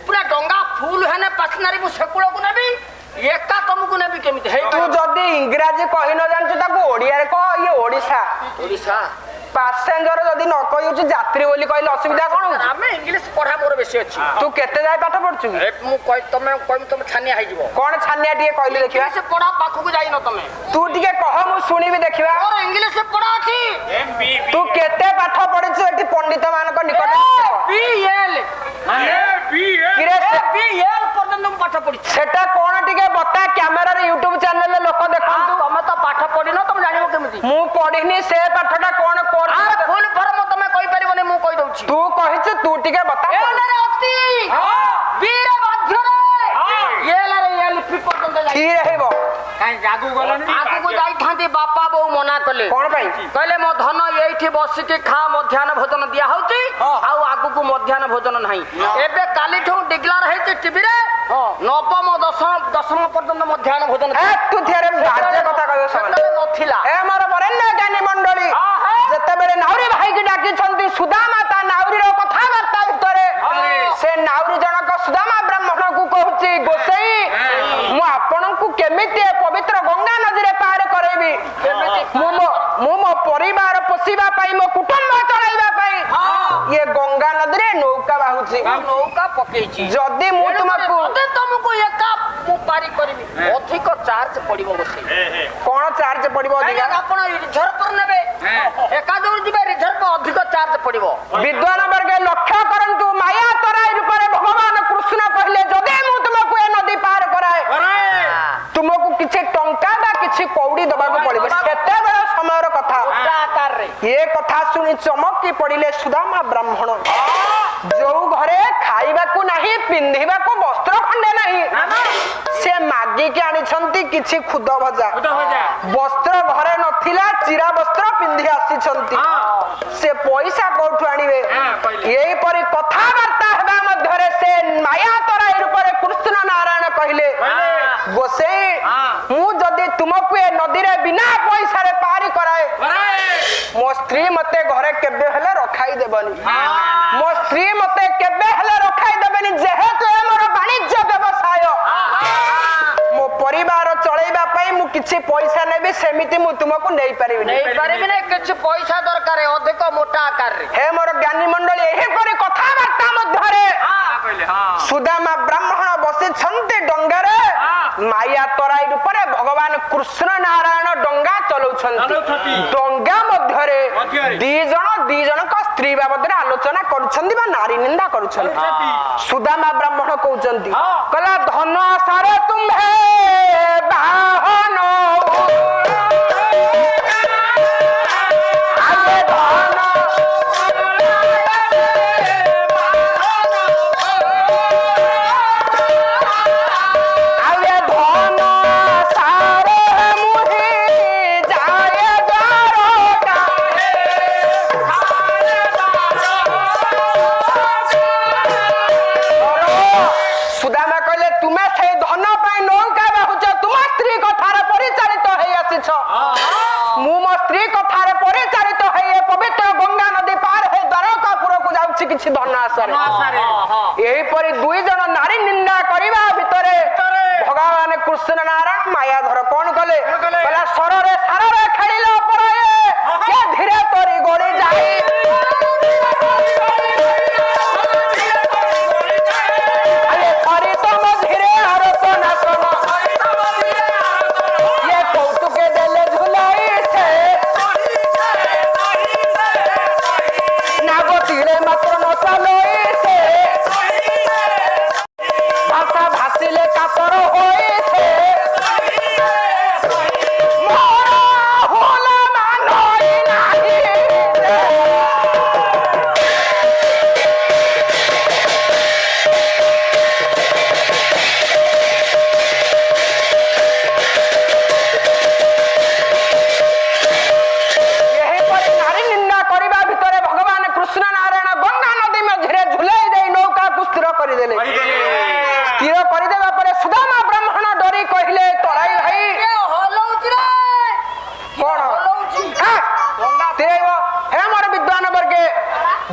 पूरा डंगा फुल हेने पैसेंजर मु सेकुळ को नेबी एका तुमको नेबी केमिति हे
तू जदी इंग्रजी कहि न जानछु ताको ओडिया रे कह ये ओडिसा पैसेंजर जदी न कहिउछु यात्री बोली कहले असुविधा कोन होची
हमें इंग्लिश पढ़ा मोर बेसी अछि
तू केते जाय पाठ पढछु
मु कहि तुम छानिया है जीवो
कोन छानिया टिके कहली देखिबा
इंग्लिश पढ़ा पाखु जाई न तमे
तू टिके कह मु सुनिबी देखिबा
और इंग्लिश पढ़ा अछि
एमबी
तू केते पाठ पढछु एटी पंडित मानक निकट
बीएल
किरे
बीएल पर्यंत मु पाठ पढि
सेटा कोन टिके बता कैमरा रे YouTube चैनल ले लोक देखंतु
तमे तो पाठ पढि न तुम जानिबो केमिति
मु पढिनी से पाठटा कोन कोर्स
आ फुल फॉर्म तमे कहि परिबो नै मु कहि दउछि
तू कहिछु तू टिके बता
एलरे अति वीर बाध्य रे एलरे एल पी पर्यंत जाई
ठीक रहबो
काई जागू गलनी
आगु को जाई थांती बापा बो मना कले
कोन भाई
कहले मो धन एठी बसी के खा मध्याह्न भोजन दिया होची आउ आगु को मध्याह्न भोजन नाही एबे काली ठौ डिक्लेयर हेची टीवी रे नवम दशम पर्यंत मध्याह्न भोजन
ए तू थेरे राज्य कथा कहयो समान
नथिला
ए मार बरेण्य ज्ञानी मंडली जते बेले नाउरी भाई के डाकी छंती सुदामा ता नाउरी रो कथा वार्ता भितरे से नाउरी जनक सुदामा ब्राह्मण को कहूची गोसई मु आपन को केमिति पवित्र गंगा नदी रे पार करेबी मु मो परिवार पोसिबा पाई मो कुटुंब चलाइबा पाई ये गंगा नदी रे नौका बाहुची
नौका पकेची
जदी मु तुमको
तुमको एका मु पारी करबी अधिक चार्ज पड़िबो गोसई
कोन चार्ज पड़िबो अधिका
आपण रिजर्व पर नेबे एका दूर जिबे रिजर्व पर अधिक चार्ज पड़िबो
विद्वान वर्ग लक्ष्य करंतु माया तराई रूपरे भगवान कृष्ण कहले जदे मु तुमको ए नदी पार कराए तुमको किछि टंका बा किछि कौड़ी दबा को पड़िबो सेते बड़ समयर कथा
आकार रे
ये कथा सुनी चमकी पड़िले सुदामा ब्राह्मण जो घरे खाइबा को नाही पिंधिबा को वस्त्र खंडे नाही से मागी के आनी छंती किछि खुद भजा वस्त्र घरे नथिला चिरा वस्त्र पिंधि आसी छंती से पैसा कोठु आनिबे एई परि कथा वार्ता हेबा मध्यरे से माया तराई रूपरे कृष्ण नारायण कहले गोसे मु जदी तुमको ए नदी रे बिना पैसा रे पारी कराए मो स्त्री मते घरे केबे हेले रखाई देबनी मो स्त्री मते केबे हेले रखाई देबनी जेहेतु ए मोर वाणिज्य व्यवसाय मो परिवार चलेबा पई मु किछि पैसा नेबी सेमिति मु तुमको नै परिबी
नै किछ पैसा दरकार है अधिक मोटा आकार रे
हे मोर ज्ञानी मंडली एही परि कथा वार्ता मध्यरे सुदामा ब्राह्मण बसी छंते डंगारे माया तराई रूपरे भगवान कृष्ण नारायण डंगा चलौछंती डंगा मध्यरे दी जन का स्त्री बाबद रे आलोचना करूछंती बा नारी निंदा करूछंती सुदामा ब्राह्मण कहउछंती कला धन सारे तुम्हे बाहन आगे धन आगे धन सारे मुहि जाए दारोटा सुदामा कहले तुमे से धन पाई नौका बाहुच तुम स्त्री कथार परिचालित होई आसीछ मु मो स्त्री कथार परिचालित होई पवित्र गंगा नदी पार हे द्वारकापुर को जाउछि किछि धन आसारे एही परि दुई जन नारी निंदा करिबा भितरे भगवान कृष्ण नारायण माया धर कोन कले कहला सररे साररे खेलिलो पराए के धीरे तोरी गोड़ी जाई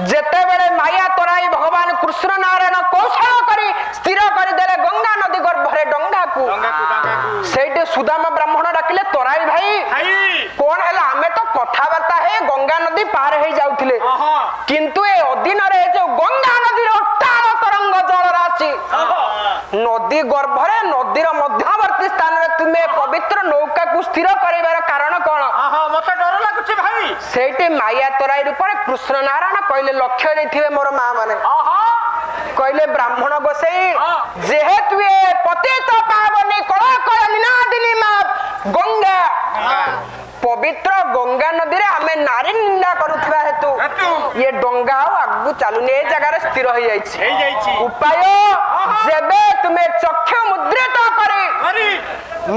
ଯେତେବେଳେ ମାୟା ତରାଇ ଭଗବାନ କୃଷ୍ଣ ନାରାୟଣ କୌଶଳ କରି ସ୍ଥିର କରିଦେଲେ ଗଙ୍ଗା ନଦୀ ଗର୍ଭରେ ଡଙ୍ଗାକୁ ସେଇଠି ସୁଦାମ ବ୍ରାହ୍ମଣ ଡାକିଲେ ତରାଇ ଭାଇ କଣ ହେଲା ଆମେ ତ କଥାବାର୍ତ୍ତା ହେଇ ଗଙ୍ଗା ନଦୀ ପାର ହେଇ ଯାଉଥିଲେ କିନ୍ତୁ ଏ ଅଦିନରେ ଯୋଉ ଗଙ୍ଗା ନଦୀର ଅଟ୍ଟାଳ ତରଙ୍ଗ ଜଳ ରାଶି ନଦୀ ଗର୍ଭରେ ନଦୀର ମଧ୍ୟବର୍ତ୍ତୀ ସ୍ଥାନରେ ତୁମେ ପବିତ୍ର ନୌକାକୁ ସ୍ଥିର କରିବାର କାରଣ କଣ
ମତେ ଡର ଲାଗୁଛି ଭାଇ
ସେଇଠି ମାୟା ତରାଇ ରୂପରେ କୃଷ୍ଣ ନାରାୟଣ କହିଲେ ଲକ୍ଷ୍ୟ ଦେଇଥିବେ ମୋର ମା ମାନେ କହିଲେ ବ୍ରାହ୍ମଣ ଗୋସାଇ ଯେହେତୁ ଏ ପତିତ ପାବନୀ କଳ କଳ ନିନାଦିନୀ ମା ଗଙ୍ଗା ପବିତ୍ର ଗଙ୍ଗା ନଦୀରେ ଆମେ ନାରୀ ନିନ୍ଦା କରୁଥିବା ହେତୁ ଇଏ ଡଙ୍ଗା ଆଉ ଆଗକୁ ଚାଲୁନି ଏ ଜାଗାରେ ସ୍ଥିର ହେଇଯାଇଛି ଉପାୟ ଯେବେ ତୁମେ ଚକ୍ଷୁ ମୁଦ୍ରିତ କରି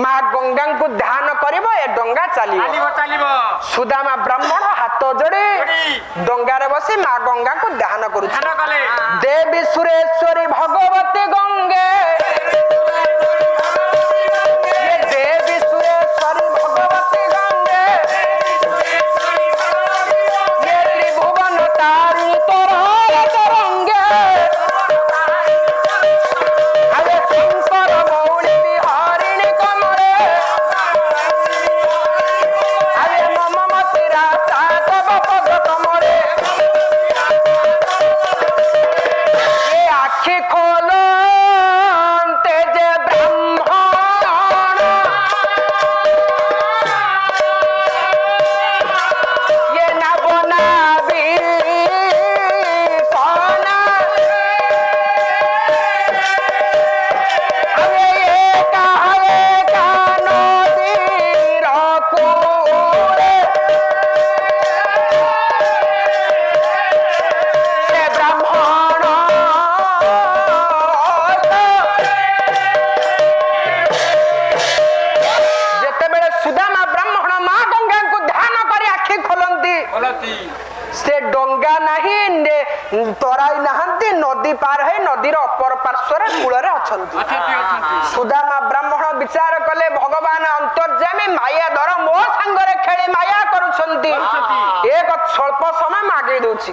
ମା ଗଙ୍ଗାଙ୍କୁ ଧ୍ୟାନ କରିବ ଏ ଡଙ୍ଗା ଚାଲିବ ସୁଦାମା ବ୍ରାହ୍ମଣ ହାତ ଯୋଡି ଡଙ୍ଗାରେ ବସି ମା ଗଙ୍ଗାଙ୍କୁ ଧ୍ୟାନ କରୁଛି ଦେବୀ ସୁରେଶ୍ୱରୀ ଭଗବତୀ ଗଙ୍ଗେ ଦେବୀ ସୁରେଶ୍ୱରୀ ଭଗବତୀ ଗଙ୍ଗେ ତ୍ରିଭୁବନ ତାରିଣୀ ତୋର ତରଙ୍ଗେ ଆରେ ଶଙ୍କର ମୌଳି ବିହାରିଣୀ କମରେ ଆରେ ମମମତି ରାତା ତବ ପଦ କମରେ ଏ ଆଖି ଖୋଲ ତେଜେ ବ୍ରାହ୍ମଣ ये ना बोना भी कौना अरे ये कानो तीर कूड़े से ब्राह्मण ଯେତେବେଳେ ସୁଦାମା ବ୍ରାହ୍ମଣ ମା ଗଙ୍ଗାଙ୍କୁ ଧ୍ୟାନ କରି ଆଖି ଖୋଲନ୍ତି ସେ ଡଙ୍ଗା ନାହିଁ ତରାଇ ନାହାନ୍ତି ନଦୀ ପାର ହେଇ ନଦୀର ଅପର ପାର୍ଶ୍ୱରେ କୂଳରେ ଅଛନ୍ତି ସୁଦାମା ବ୍ରାହ୍ମଣ ବିଚାର କଲେ ଭଗବାନ ଅନ୍ତର୍ଯାମୀ ମାୟା ଧର ମୋ ସାଙ୍ଗରେ ଖେଳି ମାୟା କରୁଛନ୍ତି ଏ ସ୍ୱଳ୍ପ ସମୟ ମାଗେଇ ଦଉଛି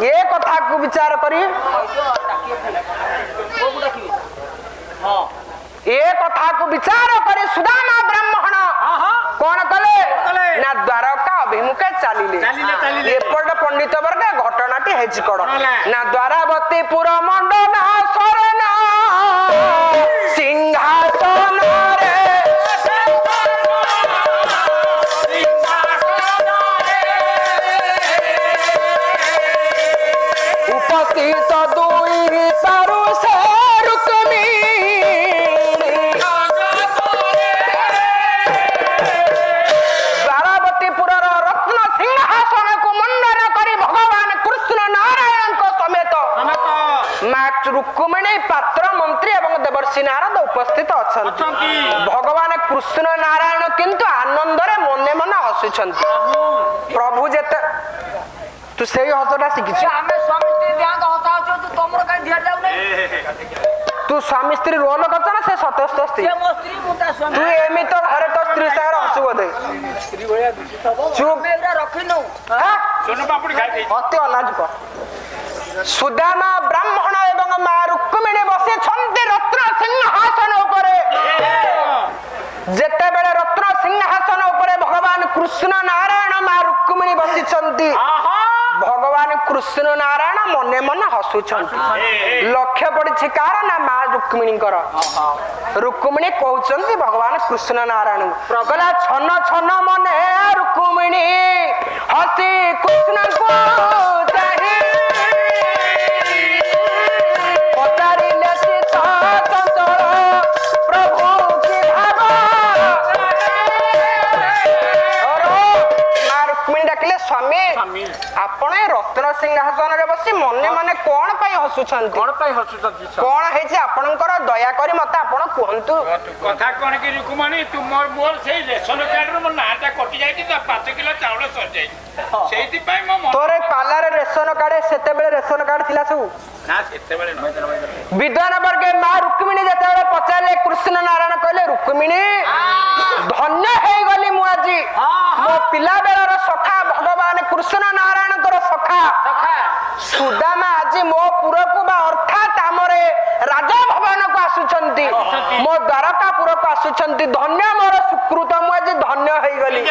ଏ କଥାକୁ ବିଚାର କରି ଏ କଥାକୁ ବିଚାର କରି ସୁଦାମା ବ୍ରାହ୍ମଣ କଣ କଲେ ନା ଦ୍ୱାରକା ଅଭିମୁଖେ ଚାଲିଲେ ଏପଟେ ପଣ୍ଡିତ ବର୍ଗ ଘଟଣାଟି ହେଇଛି କଣ ନା ଦ୍ୱାରାବତୀ ପୁର ମଣ୍ଡନା ଶରଣ ସିଂହାସନରେ ଉପସ୍ଥିତ ଦୁଇ ତାରୁ ସେ ରୁକ୍ମିଣୀ ଦ୍ୱାରାବତୀପୁରର ରତ୍ନ ସିଂହାସନକୁ ମଣ୍ଡନ କରି ଭଗବାନ କୃଷ୍ଣ ନାରାୟଣଙ୍କ ସମେତ ମା ରୁକ୍ମିଣୀ ପାତ୍ର ମନ୍ତ୍ରୀ ଏବଂ ଦେବର୍ଷି ନାରଦ ଉପସ୍ଥିତ ଅଛନ୍ତି ଭଗବାନ କୃଷ୍ଣ ନାରାୟଣ କିନ୍ତୁ ଆନନ୍ଦରେ ମନେ ମନେ ହସୁଛନ୍ତି ପ୍ରଭୁ ଯେତେ ତୁ ସେଇ ହସଟା ଶିଖିଛୁ ତୁ ସ୍ୱାମୀ ସ୍ତ୍ରୀ ରୋଲ କରୁଛ ନା ସେ ସତସ୍ଥ ସ୍ତ୍ରୀ ତୁ ଏମିତି ଘରେ ତ ସ୍ତ୍ରୀ ସାଙ୍ଗରେ ହସୁ ବୋଧେ ଅତି ଅନାଜୁକ ସୁଦାମା ବ୍ରାହ୍ମଣ ଏବଂ ମା ରୁକ୍ମିଣୀ ବସିଛନ୍ତି ରତ୍ନ ସିଂହାସନ ଉପରେ ଯେତେବେଳେ ରତ୍ନ ସିଂହାସନ ଉପରେ ଭଗବାନ କୃଷ୍ଣ ନାରାୟଣ ମା ରୁକ୍ମିଣୀ ବସିଛନ୍ତି ଭଗବାନ କୃଷ୍ଣ ନାରାୟଣ ମନେ ମନେ ହସୁଛନ୍ତି ଲକ୍ଷ୍ୟ ପଡିଛି କାର ନା ମା ରୁକ୍ମିଣୀଙ୍କର ରୁକ୍ମିଣୀ କହୁଛନ୍ତି ଭଗବାନ କୃଷ୍ଣ ନାରାୟଣ କହିଲା ଛନ ଛନ ମନେ ରୁକ୍ମିଣୀ ହସି କୃଷ୍ଣଙ୍କୁ ଚାହିଁ ପଚାରିଲେ ସୀତା ଚଞ୍ଚଳ ପ୍ରଭୁ କି ଭାବ ମା ରୁକ୍ମିଣୀ ଡାକିଲେ ସ୍ୱାମୀ ଆପଣ ଏ ରତ୍ନ ସିଂହାସନରେ ବସି ମନେ ମନେ କଣ ପାଇଁ ହସୁଛନ୍ତି କଣ ହେଇଛି ଆପଣଙ୍କର ଦୟାକରି ମତେ ଆପଣ କୁହନ୍ତୁ
କଥା କଣ କି ରୁକ୍ମିଣୀ ତୁ ମୋର ସେଇ ରେସନ କାର୍ଡରେ ମୋ ନାଁଟା କଟି ଯାଇଛି ତ 5 କିଲୋ ଚାଉଳ ସରିଯାଇଛି ସେଇଥିପାଇଁ
ତୋର ପାଲାରେ ରେସନ କାର୍ଡ ସେତେବେଳେ ରେସନ କାର୍ଡ ଥିଲା ସବୁ
ନା ସେତେବେଳେ
ବିଦ୍ୱାନ ବର୍ଗେ ମା ରୁକ୍ମିଣୀ ଯେତେବେଳେ ପଚାରିଲେ କୃଷ୍ଣ ନାରାୟଣ କହିଲେ ରୁକ୍ମିଣୀ ଧନ୍ୟ ହେଇଗଲି ମୁଁ ଆଜି ମୋ ପିଲା ବେଳର ସଖା ଭଗବାନ କୃଷ୍ଣ ନାରାୟଣଙ୍କର ସଖା ସୁଦାମା ଆଜି ମୋ ପୁରକୁ ବା ଅର୍ଥାତ୍ ଆମର ରାଜଭବନକୁ ଆସୁଛନ୍ତି, ମୋ ଦ୍ୱାରକାପୁରକୁ ଆସୁଛନ୍ତି। ଧନ୍ୟ ମୋର ସୁକୃତ, ମୁଁ ଆଜି ଧନ୍ୟ ହେଇଗଲି।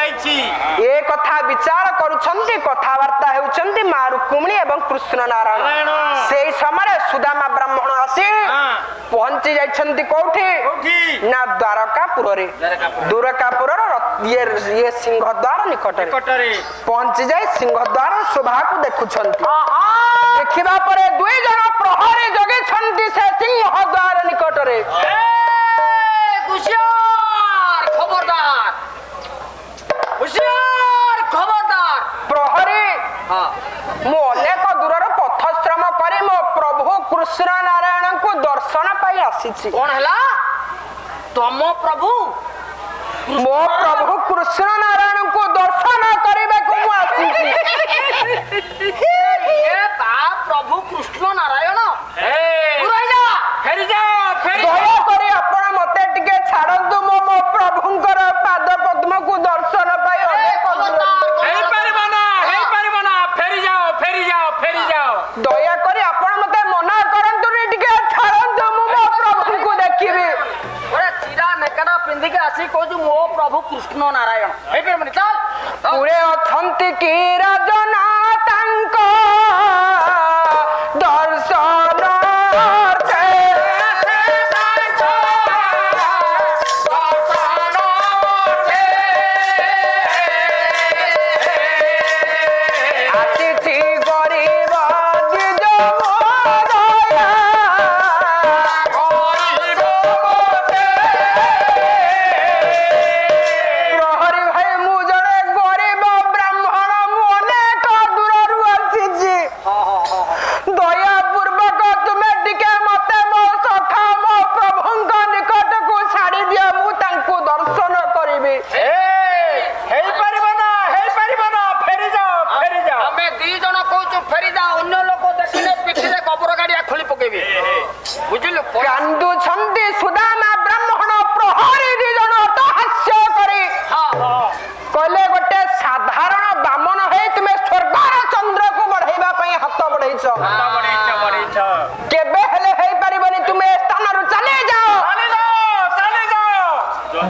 ଏ କଥା ବିଚାର କରୁଛନ୍ତି, କଥାବାର୍ତ୍ତା ହେଉଛନ୍ତି ମା ରୁକ୍ମିଣୀ ଏବଂ କୃଷ୍ଣ ନାରାୟଣ। ସେଇ ସମୟରେ ସୁଦାମା ବ୍ରାହ୍ମଣ ଆସି ପହଞ୍ଚି ଯାଇଛନ୍ତି କୋଉଠି ନା ଦ୍ୱାରକାପୁରରେ। ଦ୍ୱାରକାପୁରର ଇଏ ସିଂହଦ୍ୱାର ନିକଟରେ ପହଞ୍ଚି ଯାଇ ସିଂହଦ୍ୱାର ଶୋଭାକୁ ଦେଖୁଛନ୍ତି। ଦେଖିବା ପରେ ଦୁଇ ଜଣ ପ୍ରହରୀ ଜଗିଛନ୍ତି ସେ ସିଂହଦ୍ୱାର ନିକଟରେ। ପ୍ରହରୀ, ମୁଁ ଅନେକ ଦୂରରୁ ପଥଶ୍ରମ କରି ମୋ ପ୍ରଭୁ କୃଷ୍ଣ ନାରାୟଣଙ୍କୁ ଦର୍ଶନ ପାଇଁ ଆସିଛି।
କଣ ହେଲା? ତମ ପ୍ରଭୁ
ମୋ ପ୍ରଭୁ କୃଷ୍ଣ ନାରାୟଣଙ୍କୁ ଦର୍ଶନ କରିବାକୁ ମୁଁ ଆସିଛି।
ପ୍ରଭୁ କୃଷ୍ଣ ନାରାୟଣ,
ଦୟାକରି ଆପଣ ମତେ ଟିକେ ଛାଡନ୍ତୁ, ମୋ ପ୍ରଭୁଙ୍କର ପାଦ ପଦ୍ମକୁ ଦର୍ଶନ ପାଇଁ ଦୟାକରି ଆପଣ ମତେ ମନା କରନ୍ତୁନି, ଟିକେ ଛାଡନ୍ତୁ, ମୁଁ ମୋ ପ୍ରଭୁଙ୍କୁ ଦେଖିବି।
ଚିରା ନେକଟା ପିନ୍ଧିକି ଆସି କହୁଛୁ ମୋ ପ୍ରଭୁ କୃଷ୍ଣ ନାରାୟଣ ହେଇପାରିବନି। ଚାଲ
ପୁରେ ଅଛନ୍ତି କି ରାଜନା ତାଙ୍କ ଦର୍ଶନ ଆସିଛି ଗରିବ ଦ୍ୱିଜ ପ୍ରହରୀ ଭାଇ, ମୁଁ ଜଣେ ଗରିବ ବ୍ରାହ୍ମଣ, ମୁଁ ଅନେକ ଦୂରରୁ ଆସିଛି। ଦୟା ପୂର୍ବକ ତୁମେ ଟିକେ ମତେ ମୋ ସଖା ମୋ ପ୍ରଭୁଙ୍କ ନିକଟକୁ ଛାଡି ଦିଅ, ମୁଁ ତାଙ୍କୁ ଦର୍ଶନ କରିବି।
ଆମେ ଦି ଜଣ କହୁଛୁ ଫେରିଯା, ଅନ୍ୟ ଲୋକ ଦେଖିଲେ ପିଠିରେ ଗୋବର ଗାଡିଆ ଖୋଳି ପକେଇବେ, ବୁଝିଲୁ?
କାନ୍ଦୁଛନ୍ତି ସୁଦାମା ବ୍ରାହ୍ମଣ। ପ୍ରହରୀ ଦି ଜଣ ହାସ୍ୟ କରି କହିଲେ, ଗୋଟେ ସାଧାରଣ ବାମନ ହେଇ ତୁମେ ସ୍ୱର୍ଗର ଚନ୍ଦ୍ରକୁ ବଢେଇବା ପାଇଁ ହାତ ବଢେଇଛ, କେବେ ହେଲେ ହେଇପାରିବନି। ତୁମେ ଏ ସ୍ଥାନରୁ ଚାଲି ଯାଅ।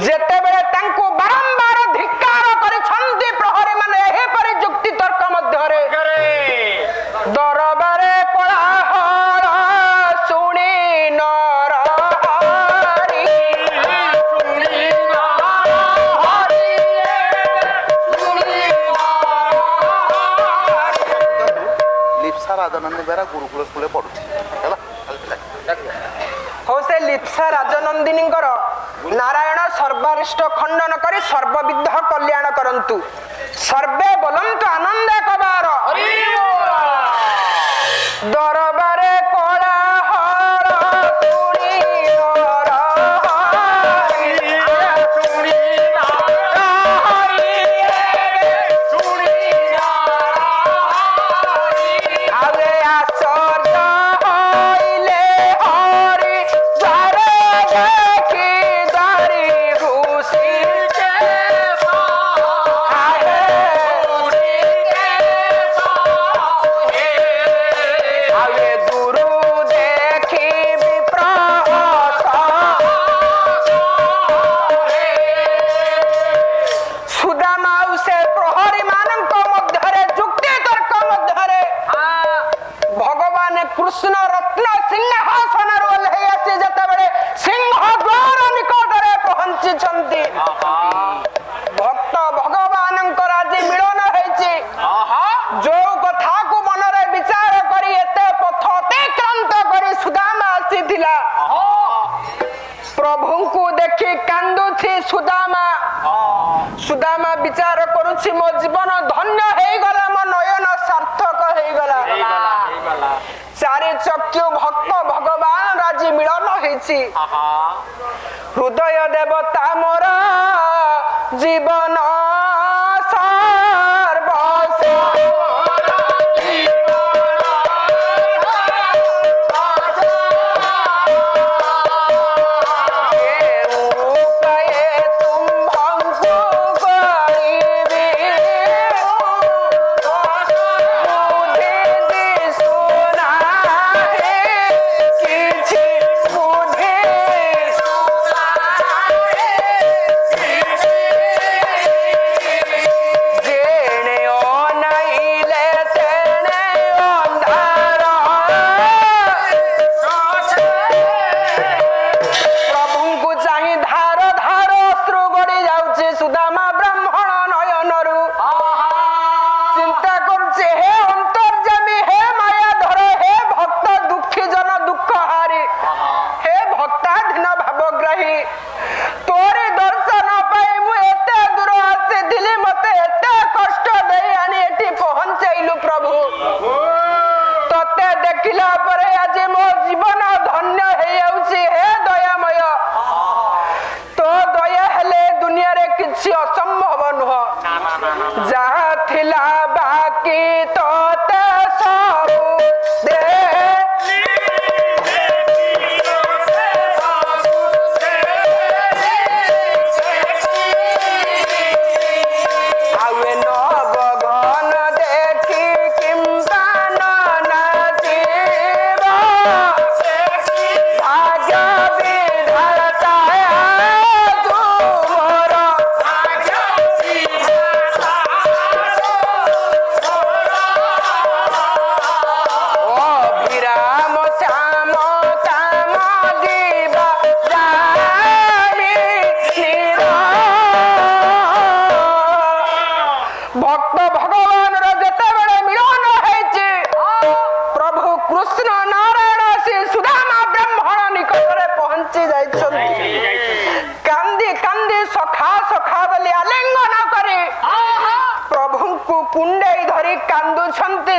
ଯେତେବେଳେ ତାଙ୍କୁ ବାରମ୍ବାର ଧିକ୍କାର କରିଛନ୍ତି ପ୍ରହରୀ ମାନେ ଏହିପରି ଯୁକ୍ତି ତର୍କ ମଧ୍ୟରେ, ଦରବାରେ କୋଳାହଳ ଶୁଣି ନରହରି
ଲିପ୍ସା ରାଜନନ୍ଦୀ ବେହେରା ଗୁରୁକୁଳ ସ୍କୁଲରେ ପଢୁଛି ହେଲା।
ହଉ, ସେ ଲିପ୍ସା ରାଜନନ୍ଦିନୀଙ୍କର ନାରାୟଣ ସର୍ବାରିଷ୍ଟ ଖଣ୍ଡନ କରି ସର୍ବବିଧ କଲ୍ୟାଣ କରନ୍ତୁ। ସର୍ବେ ବୋଲନ୍ତୁ ଆନନ୍ଦ କବାର। ଦରବାରେ କୋଳାହଳ ଶୁଣି ଆରେ ଆଶ୍ଚର୍ଯ୍ୟ ହଇଲେ ହରି ଦ୍ୱାରେ ଦେଖି ଦାରି ଋଷି କୃଷ୍ଣ ରତ୍ନ ସିଂହାସନରୁ ଓହ୍ଲେଇ ଆସି ଯେତେବେଳେ ସିଂହଦ୍ୱାର ନିକଟରେ ପହଞ୍ଚିଛନ୍ତି, ଭକ୍ତ ଭଗବାନଙ୍କର ଆଜି ମିଳନ ହେଇଛି। ଯୋଉ କଥାକୁ ମନରେ ବିଚାର କରି ଏତେ ପଥ ଅତିକ୍ରାନ୍ତ କରି ସୁଦାମା ଆସିଥିଲା, ପ୍ରଭୁଙ୍କୁ ଦେଖି କାନ୍ଦୁଛି ସୁଦାମା। ସୁଦାମା ବିଚାର କରୁଛି, ମୋ ଜୀବନ ଧନ୍ୟ ହେଇଗଲା, ମୋ ନୟନ ସାର୍ଥକ ହେଇଗଲା। ଚାରି ଚକ୍ଷୁ ଭକ୍ତ ଭଗବାନ ଆଜି ମିଳନ ହେଇଛି। ହୃଦୟ ଦେବତା ମୋର ଜୀବନ ଦେଖିଲା ପରେ ଆଜି ମୋ ଜୀବନ ଧନ୍ୟ ହେଇଯାଉଛି। ହେ ଦୟାମୟ, ତୋ ଦୟା ହେଲେ ଦୁନିଆରେ କିଛି ଅସମ୍ଭବ ନୁହଁ। ଯାହା ଥିଲା ବାକି ତୋତେ ସବୁ ଦେ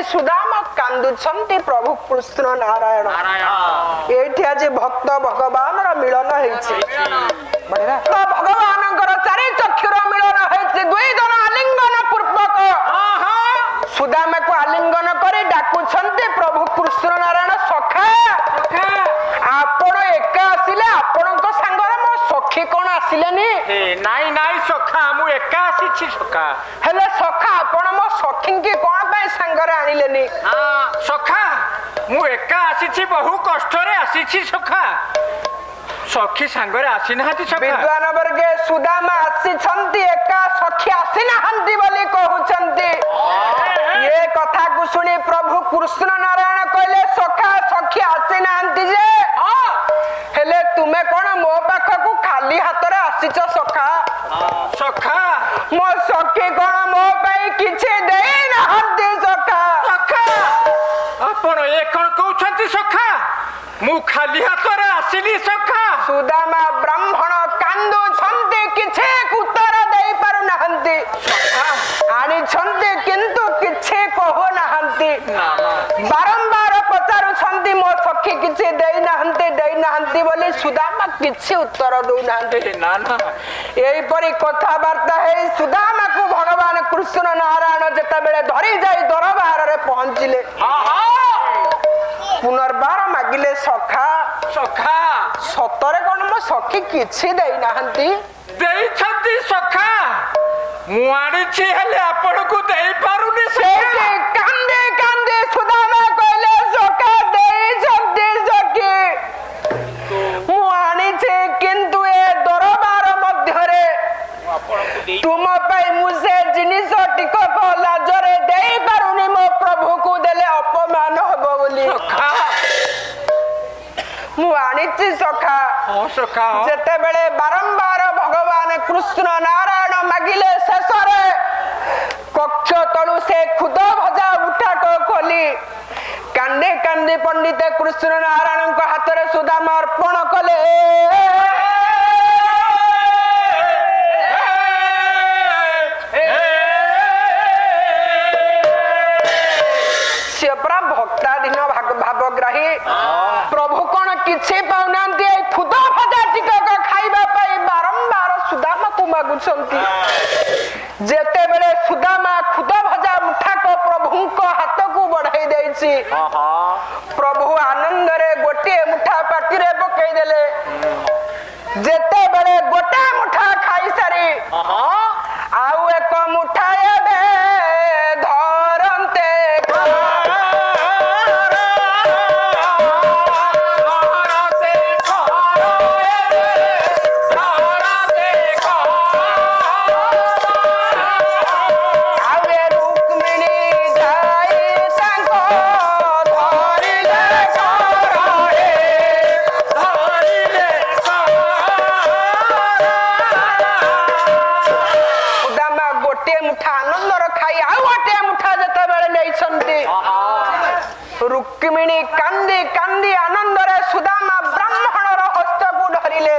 सुदामा कांदुछंती प्रभु कृष्ण नारायण। एठी आज भक्त भगवान मिलन होइछि। भगवान चारि चक्षुर मिलन होइछि। दुई जन आलिंगन पूर्वक सुदामा को आलिंगन करी डाकुछंती प्रभु कृष्ण नारायण सखा आपण एका आसिले आपणक संगरे मो सखी कोन आसिलेनी?
नाई नाई सखा मु एका आसीछि सखा।
हेले सखा आपण मो सखी की कोन पय संगरे आनिलेनी?
सखा मु एका आसीछि, बहु कष्ट रे आसीछि सखा। सखी संगरे आसी नाहंती सखा।
विद्वान वर्गे सुदामा आसी छंती, एका सखी आसी नाहंती बोली कहउछंती। ये कथा को सुनी प्रभु कृष्ण नारायण कहले सखा सखी आसी नाहंती जे हेले तुमे कोन मो पाख को खाली हाथ रे आसीछ सखा?
सखा
मो सखी कोन मो पई किछि देई नाहंती सखा।
सखा आपण ए कोन कहउछंती सखा? मु खाली हाथ रे आसीली सखा।
सुदामा ब्राह्मण कांदु छंती, किछि उत्तर देई पारु नाहंती। आनी छंती किंतु किछि कहु नाहंती। बारंबार पचारु छंती मो सखी किछि देई नाहंती बोली सुदामा किछि उत्तर दउ नाहंती।
ना ना
एई परी कथा वार्ता हे सुदामा को भगवान कृष्ण नारायण जेता बेले धरि जाई दरबार रे पहुंचिले। पुनर्बार मागिले सखा
सखा
सतरे कोन मो सखी किछि देई नाहंती?
देई छंती सखा। मु आनिछि हेले आपण को देई पारुनी सखा।
कांदे कांदे सुदामा कहले सखा देई छंती सखी। मु आनिछि किंतु ए दरबार मध्य रे तुम पई मु से जिनिस टिकक लाजरे देई पारुनी, मो प्रभु को देले अपमान हबो बोली मु आनिछि सखा।
हां सखा
जेते बेले बारंबार भगवान कृष्ण नारायण मागिले शेषरे कक्ष तळु से खुद भजा उठाक खोली कांदे कांदे पंडित कृष्ण नारायण को हाथ रे सुदामा अर्पण कले। भक्ताधीन भावग्राही प्रभु कौन किछि पाउनांती, खुद भजा टिकक खाइबा पई बारंबार सुदामा को मागुछंती। जेते बेले सुदामा खुद भजा मुठाक प्रभु को हाथ को बढ़ाई देछि। प्रभु आनंद रे गोटे मुठा पाटी रे पकई देले। जेते बेले गोटे मुठा खाई सारी आउ एक मुठा एबे धरंते रुक्मिणी कांदी कांदी आनंद रे सुदामा ब्राह्मण हस्त को धरिले।